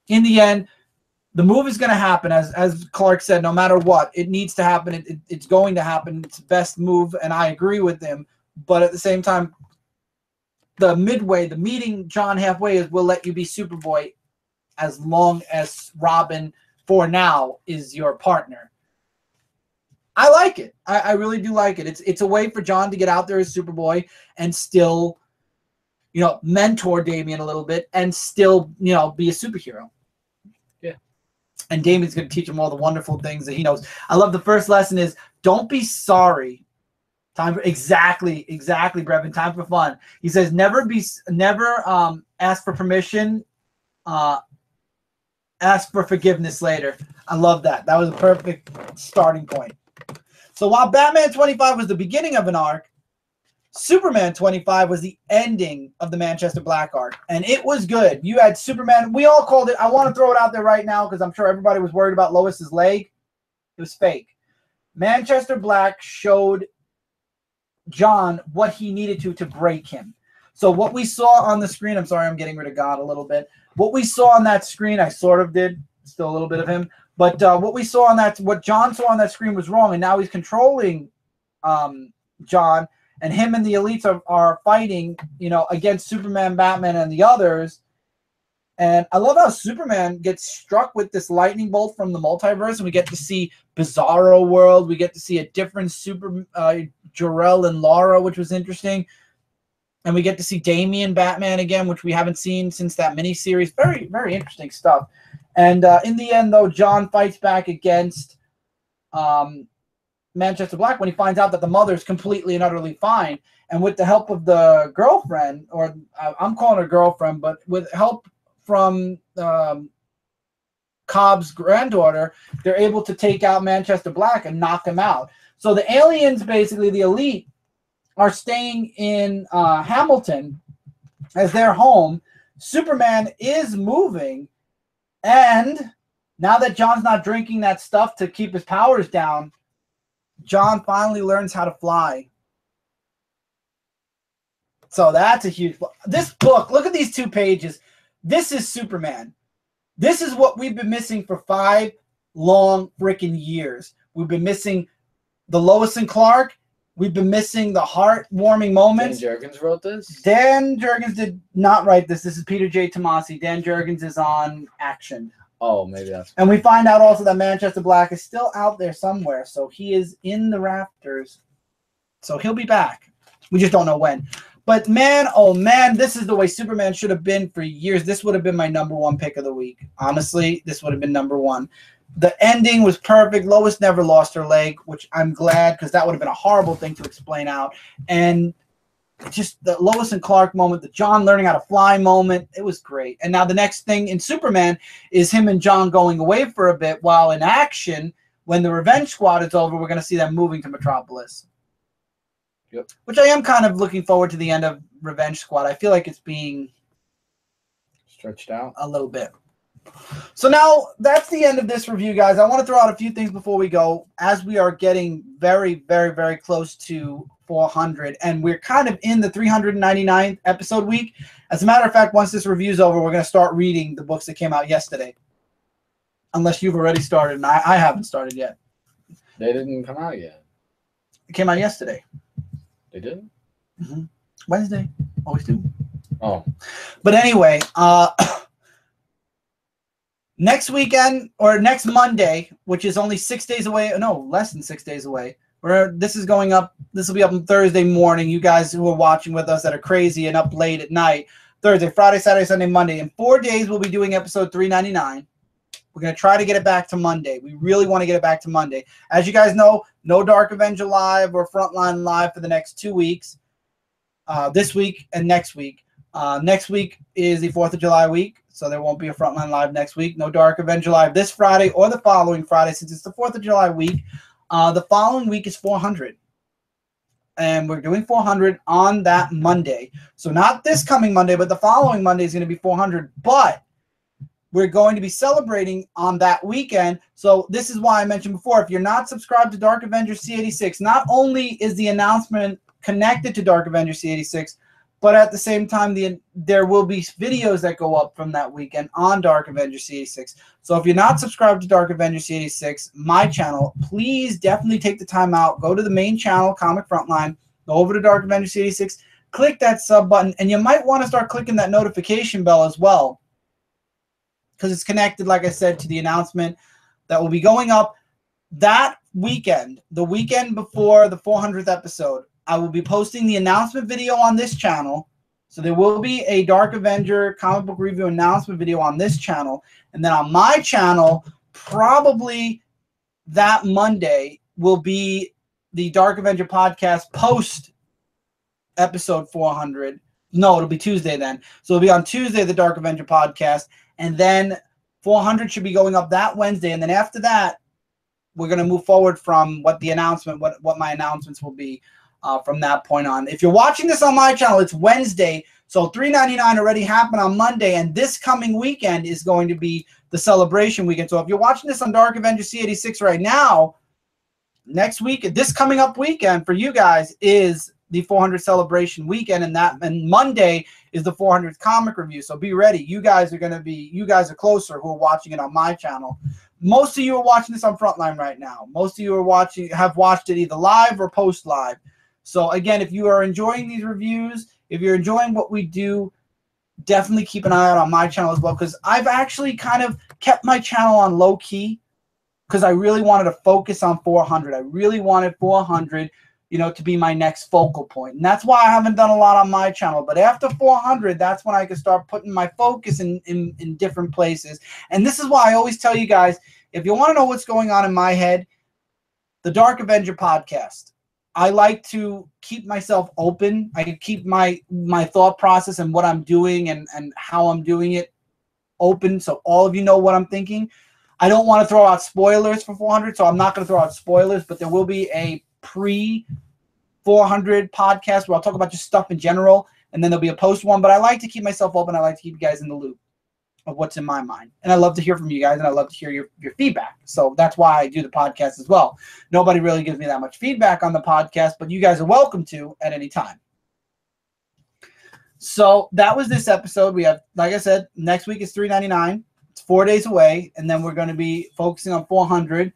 in the end, the move is going to happen. As Clark said, no matter what, it needs to happen. It's going to happen. It's the best move, and I agree with him. But at the same time, the meeting John halfway is we'll let you be Superboy as long as Robin, for now, is your partner. I like it. I really do like it. It's a way for John to get out there as Superboy and still, you know, mentor Damian a little bit and still, you know, be a superhero. Yeah. And Damian's going to teach him all the wonderful things that he knows. I love the first lesson is don't be sorry. Time for exactly, Brevin. Time for fun. He says never ask for permission. Ask for forgiveness later. I love that. That was a perfect starting point. So while Batman 25 was the beginning of an arc, Superman 25 was the ending of the Manchester Black arc. And it was good. You had Superman. We all called it. I want to throw it out there right now because I'm sure everybody was worried about Lois's leg. It was fake. Manchester Black showed John what he needed to break him. So what we saw on the screen, I'm sorry, I'm getting rid of God a little bit. What we saw on that screen, I sort of did, still a little bit of him, but what John saw on that screen was wrong, and now he's controlling John, and him and the elites are fighting, you know, against Superman, Batman, and the others. And I love how Superman gets struck with this lightning bolt from the multiverse, and we get to see Bizarro World. We get to see a different Jor-El and Laura, which was interesting. And we get to see Damian Batman again, which we haven't seen since that miniseries. Very, very interesting stuff. And in the end, though, John fights back against Manchester Black when he finds out that the mother's completely and utterly fine. And with the help of the girlfriend, or I'm calling her girlfriend, but with help from Cobb's granddaughter, they're able to take out Manchester Black and knock him out. So the aliens, basically the elite, are staying in Hamilton as their home. Superman is moving, and now that John's not drinking that stuff to keep his powers down, John finally learns how to fly. So that's a huge book. This book, look at these 2 pages. This is Superman. This is what we've been missing for 5 long freaking years. We've been missing the Lois and Clark. We've been missing the heartwarming moments. Dan Jurgens wrote this? Dan Jurgens did not write this. This is Peter J. Tomasi. Dan Jurgens is on Action. Oh, maybe that's... And we find out also that Manchester Black is still out there somewhere. So he is in the rafters. So he'll be back. We just don't know when. But man, oh man, this is the way Superman should have been for years. This would have been my #1 pick of the week. Honestly, this would have been #1. The ending was perfect. Lois never lost her leg, which I'm glad, because that would have been a horrible thing to explain out. And just the Lois and Clark moment, the John learning how to fly moment. It was great. And now the next thing in Superman is him and John going away for a bit, while in action, when the Revenge Squad is over, we're going to see them moving to Metropolis. Yep. Which I am kind of looking forward to the end of Revenge Squad. I feel like it's being stretched out a little bit. So now that's the end of this review, guys. I want to throw out a few things before we go, as we are getting very, very, very close to 400, and we're kind of in the 399th episode week. As a matter of fact, once this review's over, we're going to start reading the books that came out yesterday. Unless you've already started, and I haven't started yet. They didn't come out yet. It came out yesterday. They didn't? Mm-hmm. Wednesday. Always do. Oh. But anyway, next weekend, or next Monday, which is only 6 days away, no, less than 6 days away, this is going up, this will be up on Thursday morning. You guys who are watching with us that are crazy and up late at night, Thursday, Friday, Saturday, Sunday, Monday. In 4 days, we'll be doing episode 399. We're going to try to get it back to Monday. We really want to get it back to Monday. As you guys know, no Dark Avenger Live or Frontline Live for the next 2 weeks, this week and next week. Next week is the 4th of July week, so there won't be a Frontline Live next week. No Dark Avenger Live this Friday or the following Friday, since it's the 4th of July week. The following week is 400. And we're doing 400 on that Monday. So not this coming Monday, but the following Monday is going to be 400. But we're going to be celebrating on that weekend. So this is why I mentioned before, if you're not subscribed to Dark Avenger C86, not only is the announcement connected to Dark Avenger C86, but at the same time, there will be videos that go up from that weekend on Dark Avenger C86. So if you're not subscribed to Dark Avenger C86, my channel, please definitely take the time out. Go to the main channel, Comic Frontline. Go over to Dark Avenger C86. Click that sub button. And you might want to start clicking that notification bell as well, because it's connected, like I said, to the announcement that will be going up that weekend, the weekend before the 400th episode. I will be posting the announcement video on this channel. So there will be a Dark Avenger comic book review announcement video on this channel. And then on my channel, probably that Monday will be the Dark Avenger podcast post episode 400. No, it'll be Tuesday then. So it'll be on Tuesday, the Dark Avenger podcast. And then 400 should be going up that Wednesday. And then after that, we're going to move forward from what the announcement, what my announcements will be from that point on. If you're watching this on my channel, it's Wednesday. So 399 already happened on Monday. And this coming weekend is going to be the celebration weekend. So if you're watching this on Dark Avenger C86 right now, next week, this coming up weekend for you guys is the 400 celebration weekend, and Monday is the 400th comic review. So be ready. You guys are closer who are watching it on my channel. Most of you are watching this on Frontline right now. Most of you have watched it either live or post live. So again, if you are enjoying these reviews, if you're enjoying what we do, definitely keep an eye out on my channel as well, because I've actually kind of kept my channel on low key because I really wanted to focus on 400. I really wanted 400 to be my next focal point. And that's why I haven't done a lot on my channel. But after 400, that's when I can start putting my focus in different places. And this is why I always tell you guys, if you want to know what's going on in my head, the Dark Avenger podcast. I like to keep myself open. I can keep my thought process and what I'm doing and how I'm doing it open, so all of you know what I'm thinking. I don't want to throw out spoilers for 400, so I'm not going to throw out spoilers, but there will be a pre-400 podcast where I'll talk about just stuff in general, and then there'll be a post one. But I like to keep myself open. I like to keep you guys in the loop of what's in my mind. And I love to hear from you guys, and I love to hear your feedback. So that's why I do the podcast as well. Nobody really gives me that much feedback on the podcast, but you guys are welcome to at any time. So that was this episode. We have, like I said, next week is 399. It's 4 days away, and then we're going to be focusing on 400.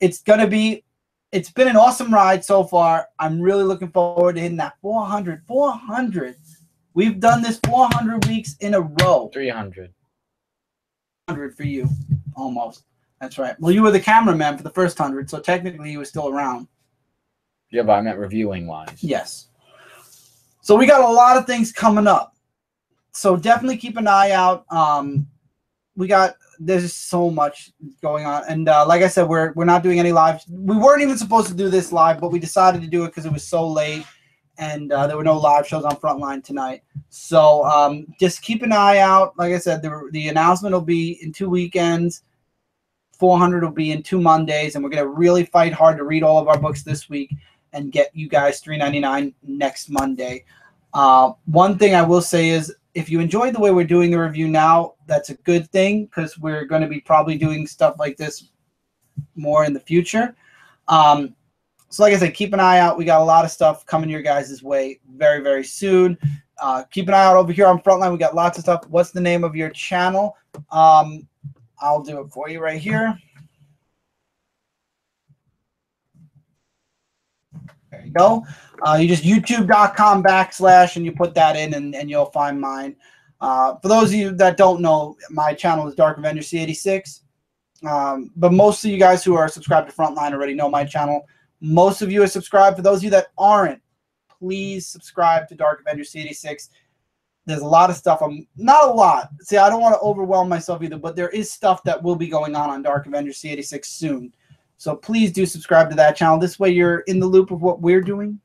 It's been an awesome ride so far. I'm really looking forward to hitting that 400. 400. We've done this 400 weeks in a row. 300. 100 for you, almost. That's right. Well, you were the cameraman for the first 100, so technically you were still around. Yeah, but I meant reviewing-wise. Yes. So we got a lot of things coming up. So definitely keep an eye out. There's just so much going on. And like I said, we're not doing any live. We weren't even supposed to do this live, but we decided to do it because it was so late. and there were no live shows on Frontline tonight. So just keep an eye out. Like I said, the announcement will be in 2 weekends. 400 will be in 2 Mondays, and we're going to really fight hard to read all of our books this week and get you guys $3.99 next Monday. One thing I will say is, if you enjoyed the way we're doing the review now, that's a good thing, because we're going to be probably doing stuff like this more in the future. So like I said, keep an eye out. We got a lot of stuff coming your guys' way very, very soon. Keep an eye out over here on Frontline. We got lots of stuff. What's the name of your channel? I'll do it for you right here. There you go. You just youtube.com/ and you put that in, and you'll find mine. For those of you that don't know, my channel is Dark Avenger C86. But most of you guys who are subscribed to Frontline already know my channel. Most of you are subscribed. For those of you that aren't, please subscribe to Dark Avenger C86. There's a lot of stuff. Not a lot. See, I don't want to overwhelm myself either, but there is stuff that will be going on Dark Avenger C86 soon. So please do subscribe to that channel. This way you're in the loop of what we're doing.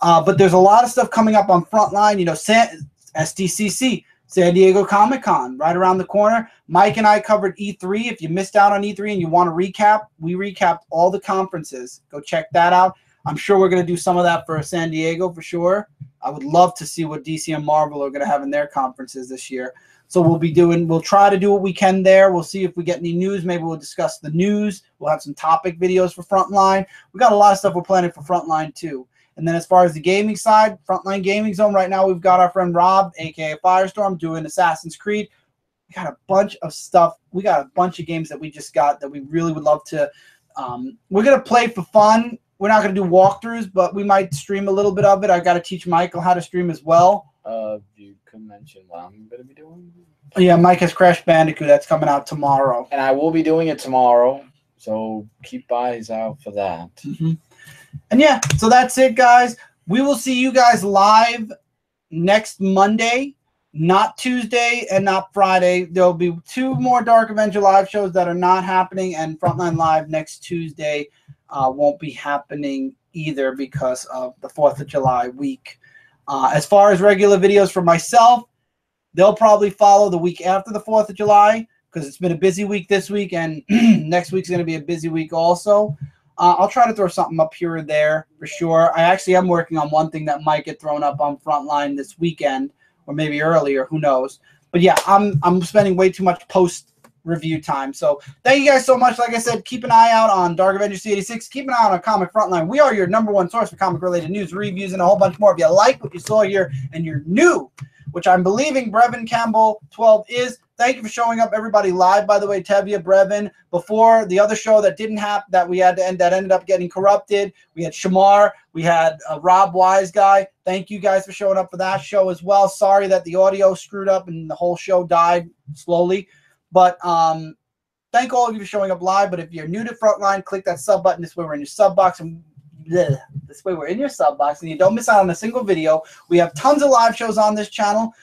But there's a lot of stuff coming up on Frontline. You know, SDCC, San Diego Comic-Con, right around the corner. Mike and I covered E3. If you missed out on E3 and you want to recap, we recapped all the conferences. Go check that out. I'm sure we're going to do some of that for San Diego for sure. I would love to see what DC and Marvel are going to have in their conferences this year. So we'll try to do what we can there. We'll see if we get any news. Maybe we'll discuss the news. We'll have some topic videos for Frontline. We got a lot of stuff we're planning for Frontline too. And then as far as the gaming side, Frontline Gaming Zone, right now we've got our friend Rob, aka Firestorm, doing Assassin's Creed. We got a bunch of stuff. We got a bunch of games that we just got that we really would love to. We're going to play for fun. We're not going to do walkthroughs, but we might stream a little bit of it. I got to teach Michael how to stream as well. You can mention what I'm going to be doing. Yeah, Mike has Crash Bandicoot. That's coming out tomorrow. And I will be doing it tomorrow, so keep eyes out for that. Mm-hmm. And yeah, so that's it, guys. We will see you guys live next Monday, not Tuesday and not Friday. There'll be 2 more Dark Avenger live shows that are not happening, and Frontline Live next Tuesday won't be happening either because of the 4th of July week. As far as regular videos for myself, they'll probably follow the week after the 4th of July because it's been a busy week this week, and next week's going to be a busy week also. I'll try to throw something up here or there for sure. I actually am working on one thing that might get thrown up on Frontline this weekend or maybe earlier. Who knows? But yeah, I'm spending way too much post-review time. So thank you guys so much. Like I said, keep an eye out on Dark Avenger C86. Keep an eye out on Comic Frontline. We are your #1 source for comic-related news, reviews, and a whole bunch more. If you like what you saw here and you're new, which I'm believing Brevin Campbell 12 is, thank you for showing up, everybody, live, by the way, Tevia, Brevin. Before the other show that didn't happen, that we had to end, that ended up getting corrupted, we had Shamar, we had Rob Wise Guy. Thank you guys for showing up for that show as well. Sorry that the audio screwed up and the whole show died slowly. But thank all of you for showing up live. But if you're new to Frontline, click that sub button. This way we're in your sub box. And this way we're in your sub box and you don't miss out on a single video. We have tons of live shows on this channel,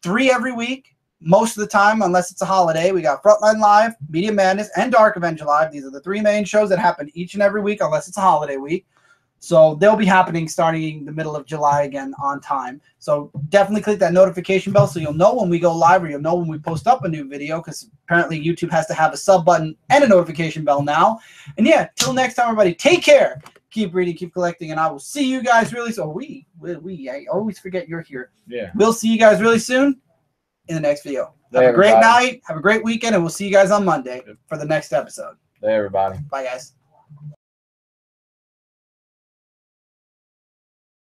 3 every week, most of the time, unless it's a holiday. We got Frontline Live, Media Madness, and Dark Avenger Live. These are the 3 main shows that happen each and every week, unless it's a holiday week. So they'll be happening starting the middle of July again on time. So definitely click that notification bell so you'll know when we go live, or you'll know when we post up a new video, because apparently YouTube has to have a sub button and a notification bell now. And yeah, till next time, everybody, take care. Keep reading, keep collecting, and I will see you guys really soon. I always forget you're here. Yeah. We'll see you guys really soon in the next video. Have a great night. Have a great weekend, and we'll see you guys on Monday for the next episode. Hey, everybody. Bye, guys.